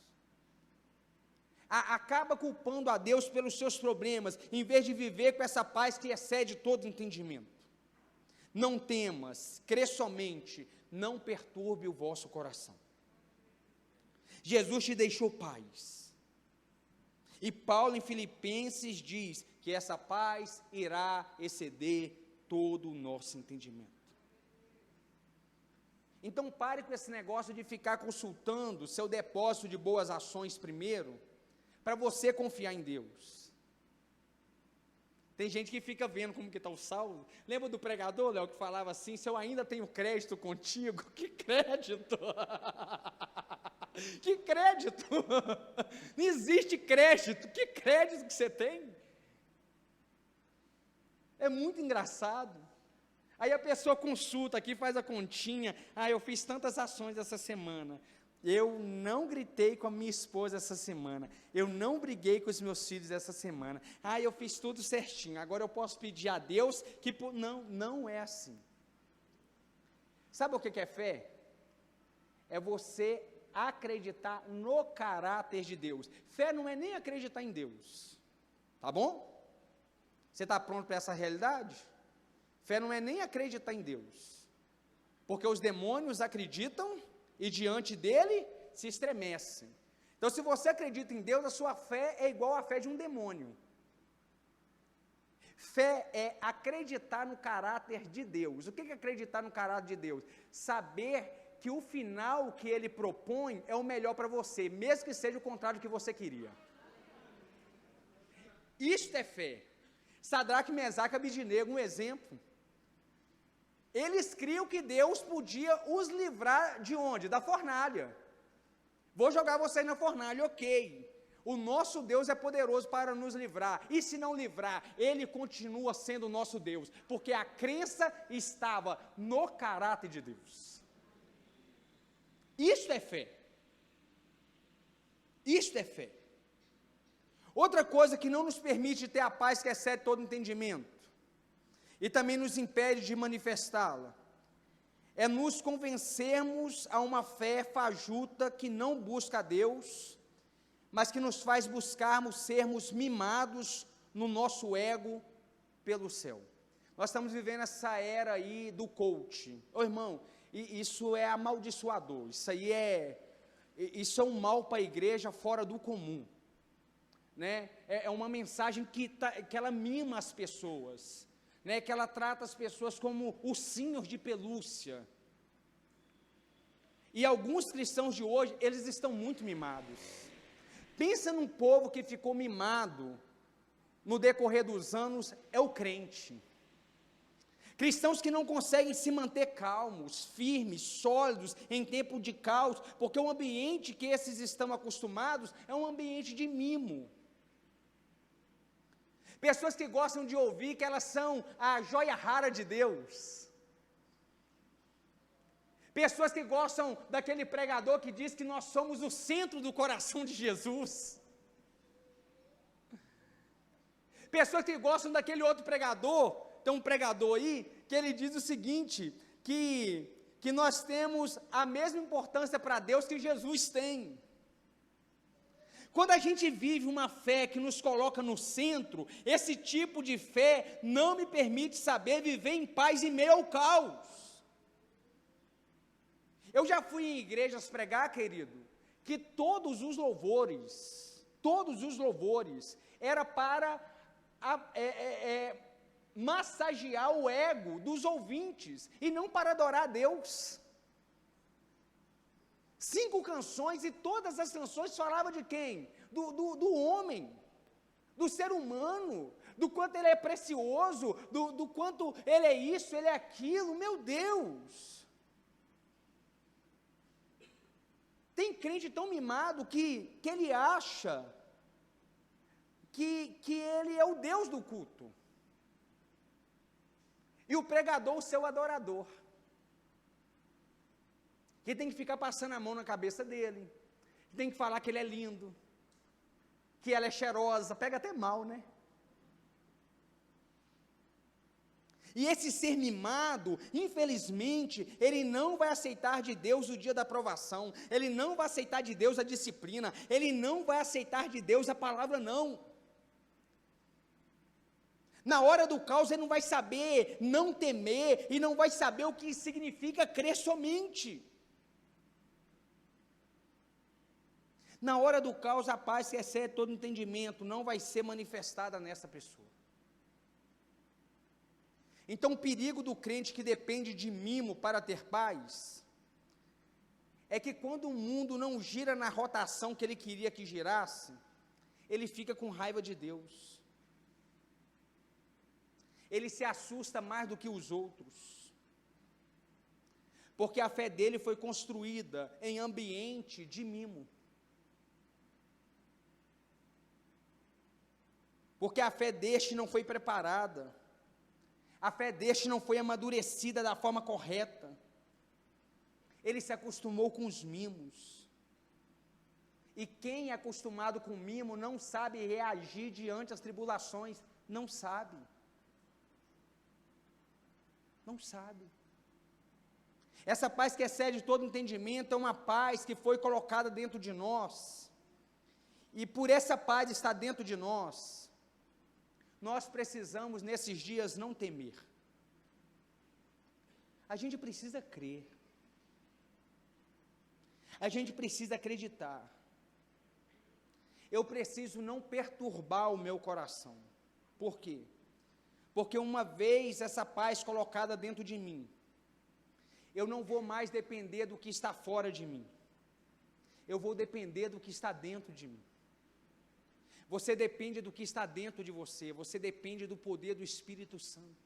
Acaba culpando a Deus pelos seus problemas, em vez de viver com essa paz que excede todo entendimento. Não temas, crê somente, não perturbe o vosso coração. Jesus te deixou paz. E Paulo em Filipenses diz que essa paz irá exceder todo o nosso entendimento. Então pare com esse negócio de ficar consultando seu depósito de boas ações primeiro, para você confiar em Deus. Tem gente que fica vendo como que está o saldo. Lembra do pregador, Léo, que falava assim: se eu ainda tenho crédito contigo, que crédito? Que crédito? Não existe crédito. Que crédito que você tem? É muito engraçado. Aí a pessoa consulta aqui, faz a continha. Eu fiz tantas ações essa semana. Eu não gritei com a minha esposa essa semana. Eu não briguei com os meus filhos essa semana. Eu fiz tudo certinho. Agora eu posso pedir a Deus que... Não é assim. Sabe o que é fé? É você acreditar no caráter de Deus. Fé não é nem acreditar em Deus. Tá bom? Você está pronto para essa realidade? Fé não é nem acreditar em Deus. Porque os demônios acreditam e diante dele se estremecem. Então, se você acredita em Deus, a sua fé é igual à fé de um demônio. Fé é acreditar no caráter de Deus. O que é acreditar no caráter de Deus? Saber que o final que Ele propõe é o melhor para você, mesmo que seja o contrário do que você queria. Isto é fé. Sadraque, Mesaque e Abednego, um exemplo. Eles criam que Deus podia os livrar de onde? Da fornalha. Vou jogar vocês na fornalha, ok. O nosso Deus é poderoso para nos livrar. E se não livrar, Ele continua sendo o nosso Deus. Porque a crença estava no caráter de Deus. Isso é fé. Isto é fé. Outra coisa que não nos permite ter a paz que excede todo entendimento, e também nos impede de manifestá-la, é nos convencermos a uma fé fajuta que não busca a Deus, mas que nos faz buscarmos sermos mimados no nosso ego pelo céu. Nós estamos vivendo essa era aí do coach. Irmão, isso é amaldiçoador, isso é um mal para a igreja fora do comum. Né? É uma mensagem que ela mima as pessoas, né? Que ela trata as pessoas como ursinhos de pelúcia. E alguns cristãos de hoje, eles estão muito mimados. Pensa num povo que ficou mimado no decorrer dos anos, é o crente. Cristãos que não conseguem se manter calmos, firmes, sólidos, em tempo de caos, porque o ambiente que esses estão acostumados é um ambiente de mimo. Pessoas que gostam de ouvir que elas são a joia rara de Deus. Pessoas que gostam daquele pregador que diz que nós somos o centro do coração de Jesus. Pessoas que gostam daquele outro pregador, tem um pregador aí, que ele diz o seguinte, que nós temos a mesma importância para Deus que Jesus tem. Quando a gente vive uma fé que nos coloca no centro, esse tipo de fé não me permite saber viver em paz em meio ao caos. Eu já fui em igrejas pregar, querido, que todos os louvores, era para massagear o ego dos ouvintes, e não para adorar a Deus. 5 canções, e todas as canções falavam de quem? Do homem, do ser humano, do quanto ele é precioso, do quanto ele é isso, ele é aquilo, meu Deus! Tem crente tão mimado que ele acha que ele é o Deus do culto, e o pregador o seu adorador, que tem que ficar passando a mão na cabeça dele, tem que falar que ele é lindo, que ela é cheirosa, pega até mal, né? E esse ser mimado, infelizmente, ele não vai aceitar de Deus o dia da aprovação, ele não vai aceitar de Deus a disciplina, ele não vai aceitar de Deus a palavra não. Na hora do caos ele não vai saber não temer, e não vai saber o que significa crer somente. Na hora do caos, a paz que excede todo entendimento não vai ser manifestada nessa pessoa. Então, o perigo do crente que depende de mimo para ter paz, é que quando o mundo não gira na rotação que ele queria que girasse, ele fica com raiva de Deus. Ele se assusta mais do que os outros, porque a fé dele foi construída em ambiente de mimo. Porque a fé deste não foi preparada, a fé deste não foi amadurecida da forma correta, ele se acostumou com os mimos, e quem é acostumado com mimo não sabe reagir diante das tribulações, não sabe, essa paz que excede todo entendimento, é uma paz que foi colocada dentro de nós, e por essa paz estar dentro de nós precisamos nesses dias não temer, a gente precisa crer, a gente precisa acreditar, eu preciso não perturbar o meu coração. Por quê? Porque uma vez essa paz colocada dentro de mim, eu não vou mais depender do que está fora de mim, eu vou depender do que está dentro de mim. Você depende do que está dentro de você, você depende do poder do Espírito Santo,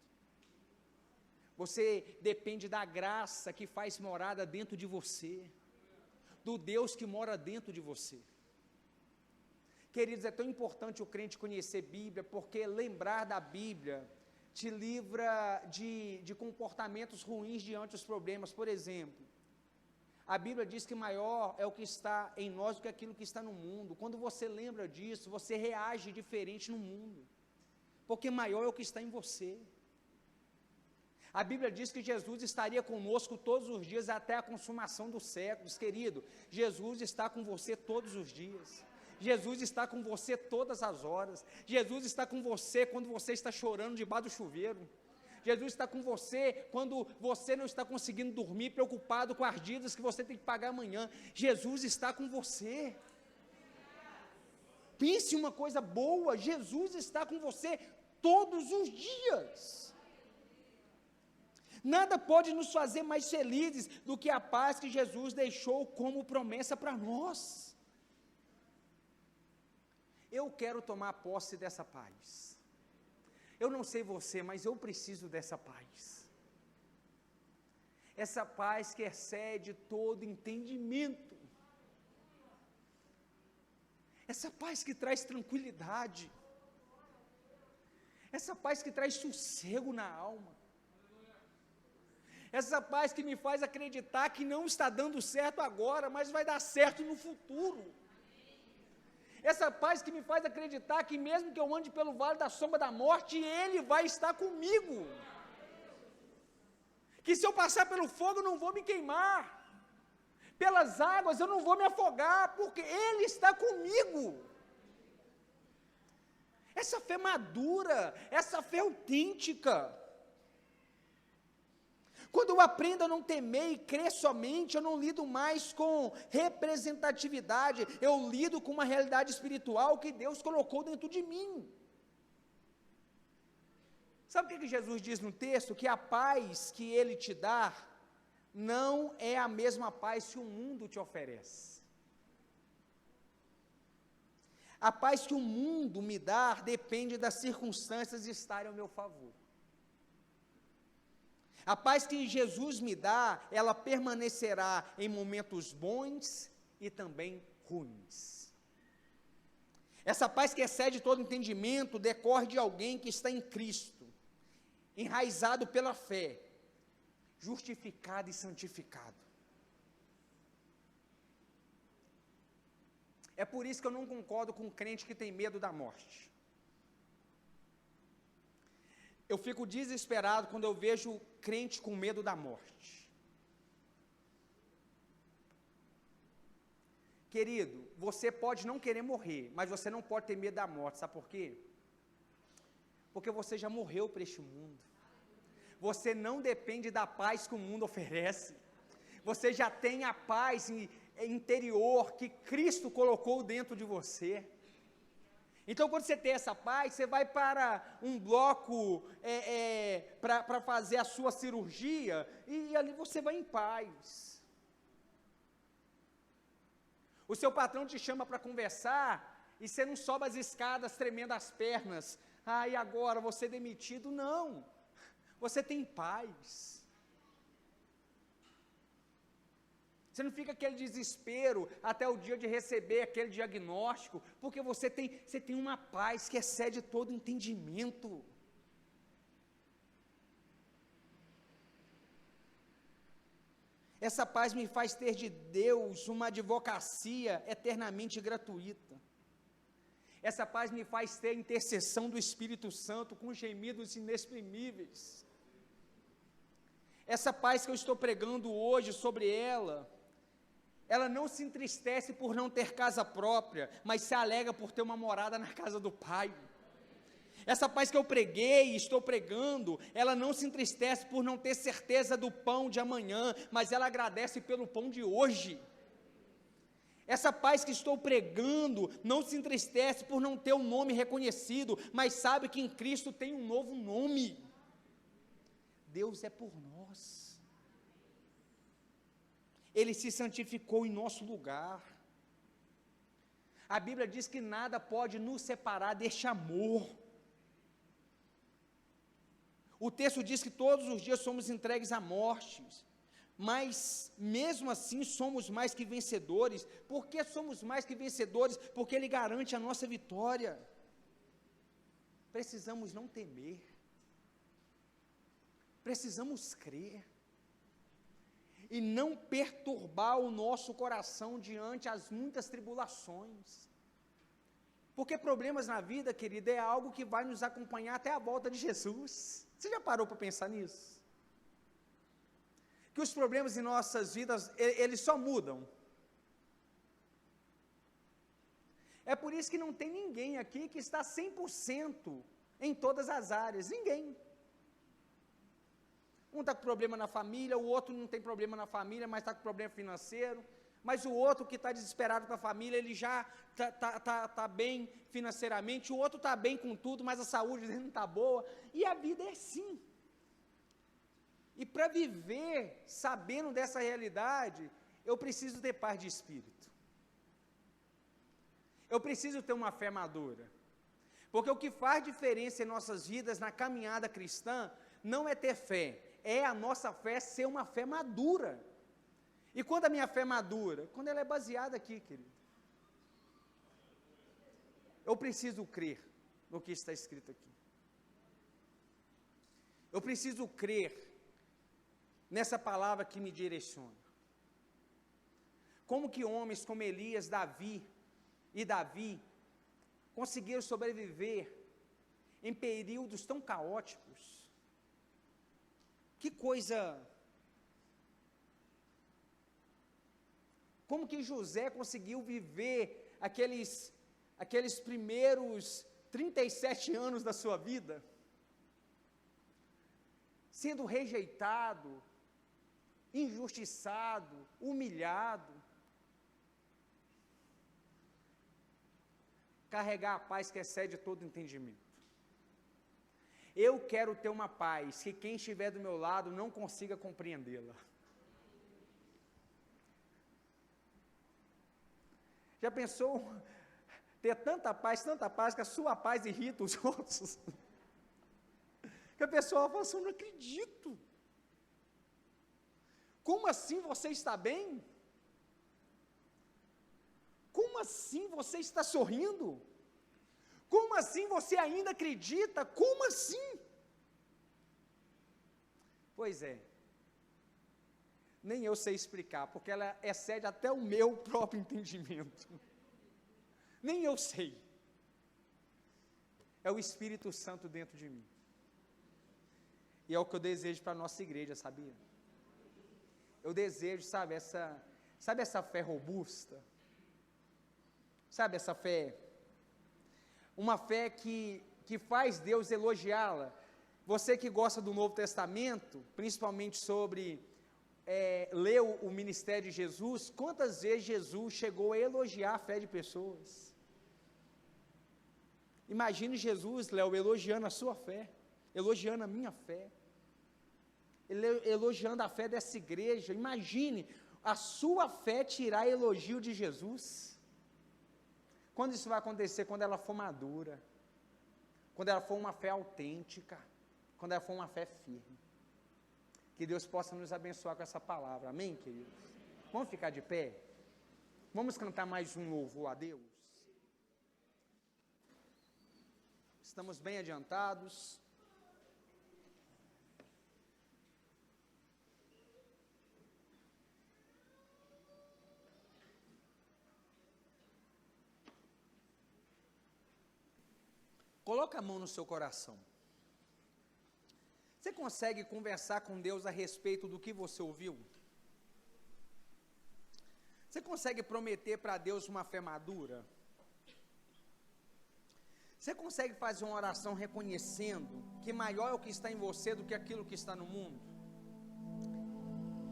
você depende da graça que faz morada dentro de você, do Deus que mora dentro de você. Queridos, é tão importante o crente conhecer Bíblia, porque lembrar da Bíblia te livra de comportamentos ruins diante dos problemas. Por exemplo, a Bíblia diz que maior é o que está em nós do que aquilo que está no mundo. Quando você lembra disso, você reage diferente no mundo, porque maior é o que está em você. A Bíblia diz que Jesus estaria conosco todos os dias até a consumação dos séculos. Querido, Jesus está com você todos os dias, Jesus está com você todas as horas, Jesus está com você quando você está chorando debaixo do chuveiro, Jesus está com você quando você não está conseguindo dormir, preocupado com as dívidas que você tem que pagar amanhã. Jesus está com você. Pense uma coisa boa, Jesus está com você todos os dias. Nada pode nos fazer mais felizes do que a paz que Jesus deixou como promessa para nós. Eu quero tomar posse dessa paz. Eu não sei você, mas eu preciso dessa paz. Essa paz que excede todo entendimento. Essa paz que traz tranquilidade. essa paz que traz sossego na alma, essa paz que me faz acreditar que não está dando certo agora, mas vai dar certo no futuro, essa paz que me faz acreditar que mesmo que eu ande pelo vale da sombra da morte, Ele vai estar comigo, que se eu passar pelo fogo eu não vou me queimar, pelas águas eu não vou me afogar, porque Ele está comigo. Essa fé madura, essa fé autêntica. Quando eu aprendo a não temer e crer somente, eu não lido mais com representatividade, eu lido com uma realidade espiritual que Deus colocou dentro de mim. Sabe o que Jesus diz no texto? Que a paz que Ele te dá, não é a mesma paz que o mundo te oferece. A paz que o mundo me dá depende das circunstâncias estarem ao meu favor. A paz que Jesus me dá, ela permanecerá em momentos bons e também ruins. Essa paz que excede todo entendimento decorre de alguém que está em Cristo, enraizado pela fé, justificado e santificado. É por isso que eu não concordo com um crente que tem medo da morte. Eu fico desesperado quando eu vejo crente com medo da morte. Querido, você pode não querer morrer, mas você não pode ter medo da morte, sabe por quê? Porque você já morreu para este mundo. Você não depende da paz que o mundo oferece. Você já tem a paz interior que Cristo colocou dentro de você. Então, quando você tem essa paz, você vai para um bloco para fazer a sua cirurgia, e ali você vai em paz. O seu patrão te chama para conversar, e você não sobe as escadas tremendo as pernas. Ah, e agora, vou ser demitido? Não. Você tem paz. Você não fica aquele desespero até o dia de receber aquele diagnóstico, porque você tem uma paz que excede todo entendimento. Essa paz me faz ter de Deus uma advocacia eternamente gratuita. Essa paz me faz ter intercessão do Espírito Santo com gemidos inexprimíveis. Essa paz que eu estou pregando hoje sobre ela não se entristece por não ter casa própria, mas se alegra por ter uma morada na casa do Pai. Essa paz que eu preguei e estou pregando, ela não se entristece por não ter certeza do pão de amanhã, mas ela agradece pelo pão de hoje. Essa paz que estou pregando não se entristece por não ter um nome reconhecido, mas sabe que em Cristo tem um novo nome. Deus é por nós. Ele se santificou em nosso lugar. A Bíblia diz que nada pode nos separar deste amor. O texto diz que todos os dias somos entregues à morte, mas mesmo assim somos mais que vencedores. Por que somos mais que vencedores? Porque Ele garante a nossa vitória. Precisamos não temer, precisamos crer, e não perturbar o nosso coração diante as muitas tribulações, porque problemas na vida, querida, é algo que vai nos acompanhar até a volta de Jesus. Você já parou para pensar nisso? Que os problemas em nossas vidas, eles só mudam. É por isso que não tem ninguém aqui que está 100% em todas as áreas, ninguém. Um está com problema na família, o outro não tem problema na família, mas está com problema financeiro, mas o outro que está desesperado com a família, ele já está bem financeiramente, o outro está bem com tudo, mas a saúde dele não está boa, e a vida é assim. E para viver sabendo dessa realidade, eu preciso ter paz de espírito, eu preciso ter uma fé madura, porque o que faz diferença em nossas vidas, na caminhada cristã, não é ter fé, é a nossa fé ser uma fé madura. E quando a minha fé é madura? Quando ela é baseada aqui, querido. Eu preciso crer no que está escrito aqui. Eu preciso crer nessa palavra que me direciona. Como que homens como Elias, Davi conseguiram sobreviver em períodos tão caóticos? Que coisa! Como que José conseguiu viver aqueles primeiros 37 anos da sua vida, sendo rejeitado, injustiçado, humilhado, carregar a paz que excede todo entendimento. Eu quero ter uma paz que quem estiver do meu lado não consiga compreendê-la. Já pensou ter tanta paz, que a sua paz irrita os outros? Que a pessoa fala assim, eu não acredito. Como assim você está bem? Como assim você está sorrindo? Como assim você ainda acredita? Como assim? Pois é, nem eu sei explicar, porque ela excede até o meu próprio entendimento. Nem eu sei. É o Espírito Santo dentro de mim. E é o que eu desejo para a nossa igreja, sabia? Eu desejo, sabe essa fé robusta? Sabe essa fé? Uma fé que faz Deus elogiá-la. Você que gosta do Novo Testamento, principalmente sobre ler o ministério de Jesus, quantas vezes Jesus chegou a elogiar a fé de pessoas? Imagine Jesus, Léo, elogiando a sua fé, elogiando a minha fé, elogiando a fé dessa igreja. Imagine a sua fé tirar elogio de Jesus. Quando isso vai acontecer? Quando ela for madura, quando ela for uma fé autêntica, quando ela for uma fé firme. Que Deus possa nos abençoar com essa palavra, amém, queridos? Vamos ficar de pé? Vamos cantar mais um louvor a Deus? Estamos bem adiantados. Coloca a mão no seu coração. Você consegue conversar com Deus a respeito do que você ouviu? Você consegue prometer para Deus uma fé madura? Você consegue fazer uma oração reconhecendo que maior é o que está em você do que aquilo que está no mundo?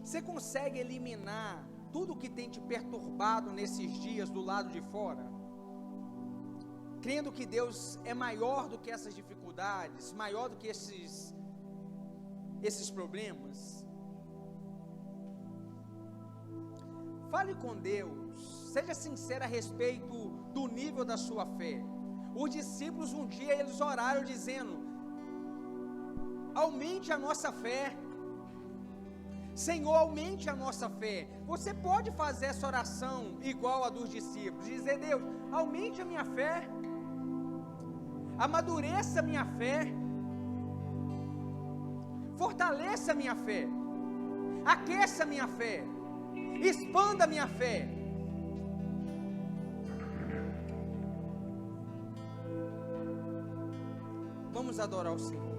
Você consegue eliminar tudo que tem te perturbado nesses dias do lado de fora? Crendo que Deus é maior do que essas dificuldades, maior do que esses problemas. Fale com Deus, seja sincero a respeito do nível da sua fé. Os discípulos um dia eles oraram dizendo: aumente a nossa fé, Senhor, aumente a nossa fé. Você pode fazer essa oração igual a dos discípulos, dizer: Deus, aumente a minha fé, amadureça a minha fé, fortaleça a minha fé, aqueça a minha fé, expanda a minha fé. Vamos adorar o Senhor.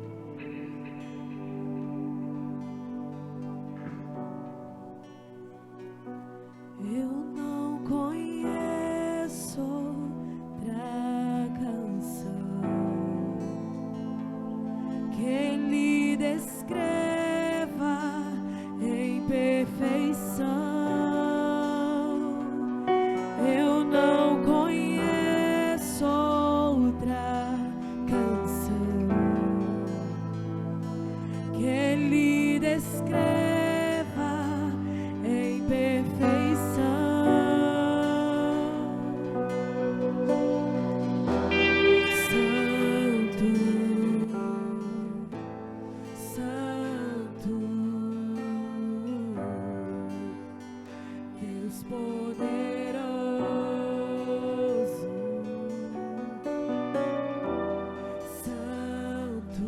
Eu não conheço outra canção que lhe descreva em perfeição. Eu não conheço outra canção que lhe descreva em perfeição. Santo, Santo, Deus poderoso, Santo,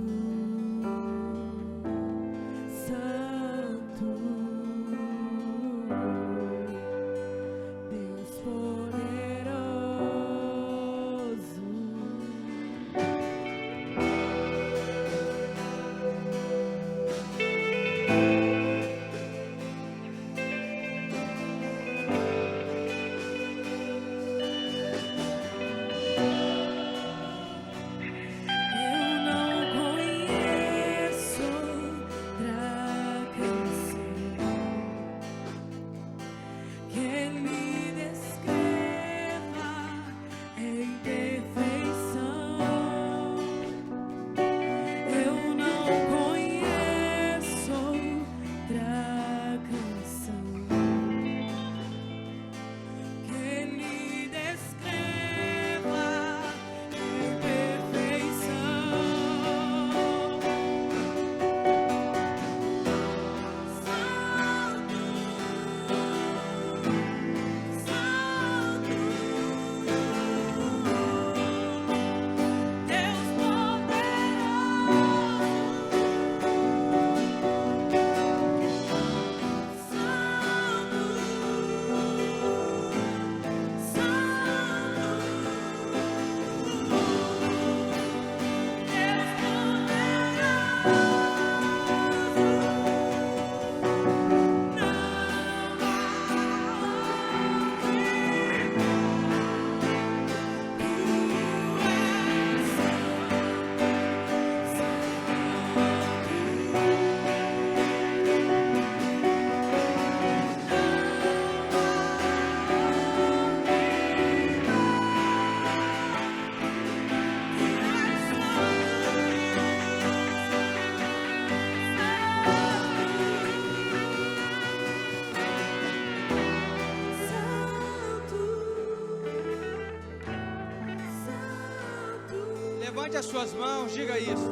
Levante as suas mãos, diga isso.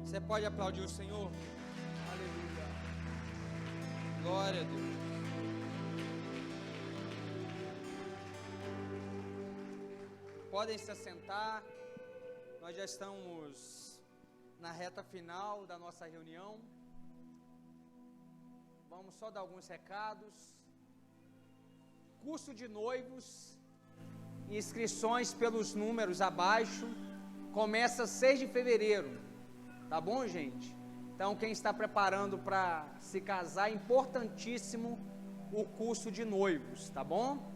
Você pode aplaudir o Senhor? Aleluia. Glória a Deus. Podem se assentar. Nós já estamos na reta final da nossa reunião. Vamos só dar alguns recados. Curso de noivos, inscrições pelos números abaixo. Começa 6 de fevereiro. Tá bom, gente? Então, quem está preparando para se casar, é importantíssimo o curso de noivos, tá bom?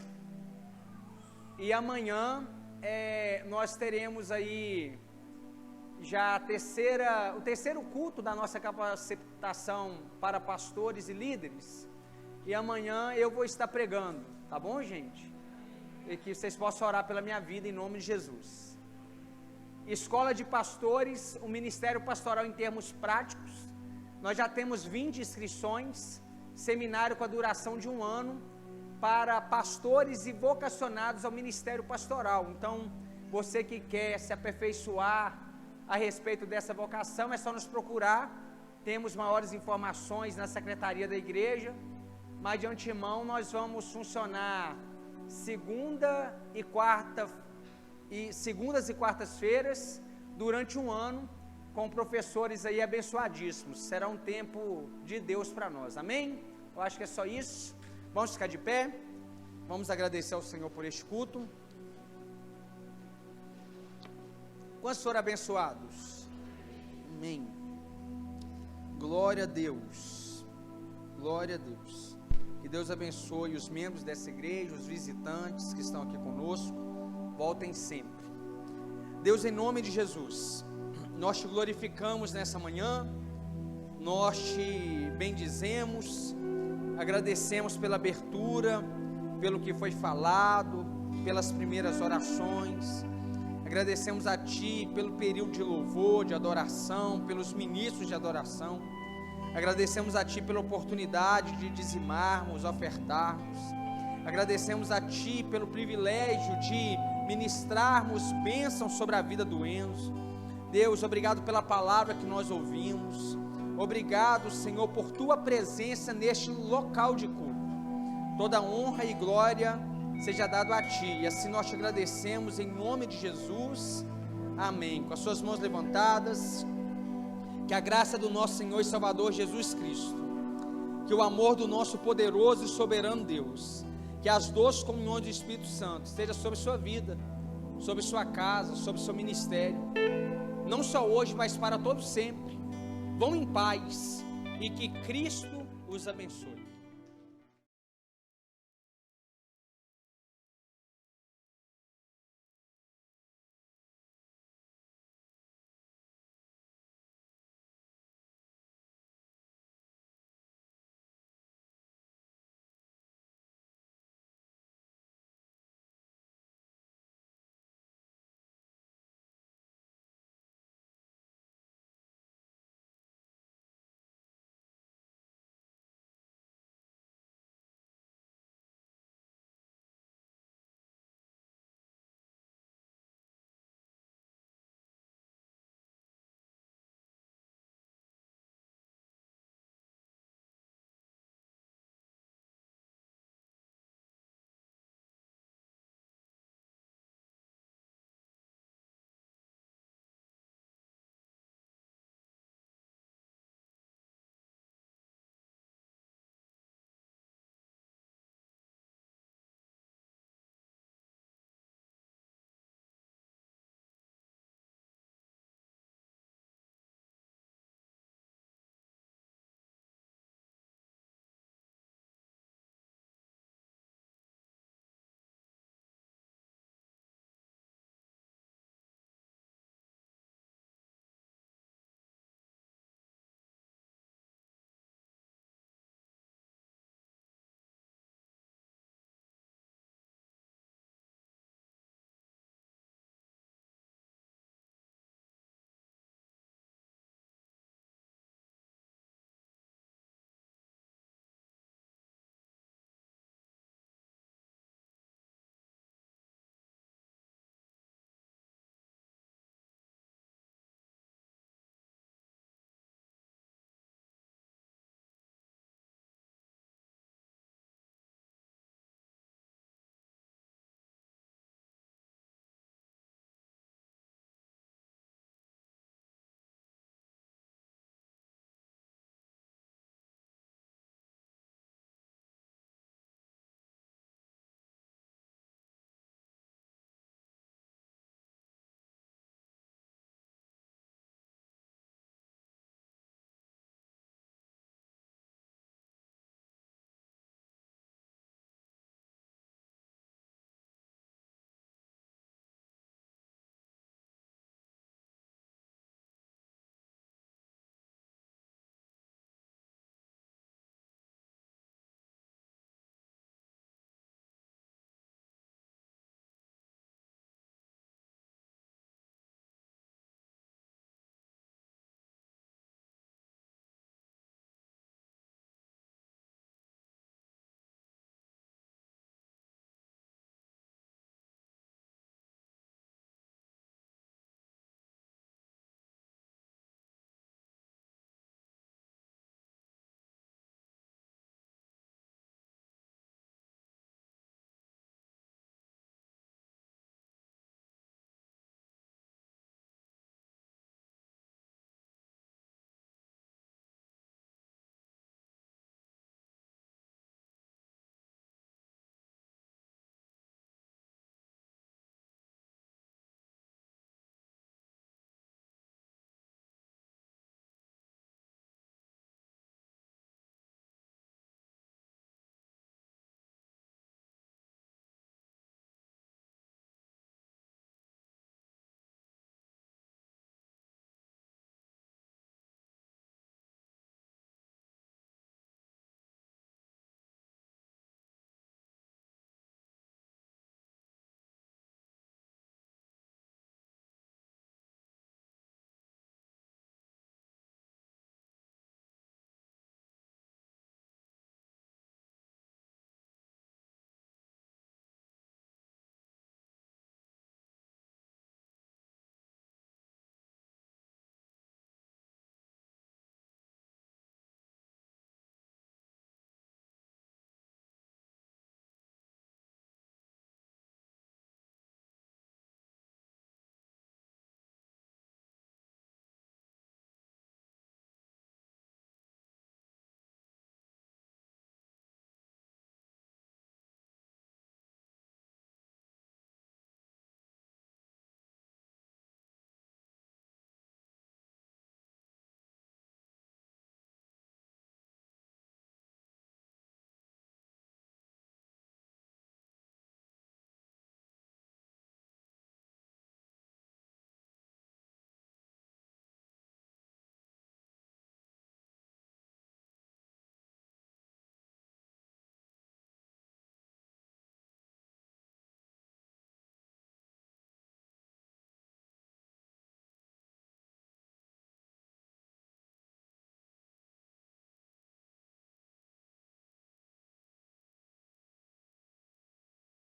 E amanhã nós teremos aí já o terceiro culto da nossa capacitação para pastores e líderes. E amanhã eu vou estar pregando, tá bom, gente? E que vocês possam orar pela minha vida em nome de Jesus. Escola de pastores, o ministério pastoral em termos práticos, nós já temos 20 inscrições, seminário com a duração de 1 ano, para pastores e vocacionados ao ministério pastoral. Então, você que quer se aperfeiçoar a respeito dessa vocação, é só nos procurar, temos maiores informações na secretaria da igreja, mas de antemão nós vamos funcionar segundas e quartas-feiras, durante 1 ano, com professores aí abençoadíssimos. Será um tempo de Deus para nós, amém? Eu acho que é só isso. Vamos ficar de pé, vamos agradecer ao Senhor por este culto. Quantos foram abençoados? Amém. Glória a Deus, glória a Deus. Que Deus abençoe os membros dessa igreja, os visitantes que estão aqui conosco. Voltem sempre. Deus, em nome de Jesus, nós te glorificamos nessa manhã, nós te bendizemos, agradecemos pela abertura, pelo que foi falado, pelas primeiras orações, agradecemos a Ti pelo período de louvor, de adoração, pelos ministros de adoração, agradecemos a Ti pela oportunidade de dizimarmos, ofertarmos, agradecemos a Ti pelo privilégio de ministrarmos bênçãos sobre a vida do Enzo. Deus, obrigado pela palavra que nós ouvimos, obrigado, Senhor, por Tua presença neste local de culto. Toda honra e glória seja dado a Ti, e assim nós te agradecemos em nome de Jesus, amém. Com as suas mãos levantadas, que a graça do nosso Senhor e Salvador Jesus Cristo, que o amor do nosso poderoso e soberano Deus, que as doces comunhões do Espírito Santo esteja sobre sua vida, sobre sua casa, sobre seu ministério, não só hoje, mas para todo sempre. Vão em paz e que Cristo os abençoe.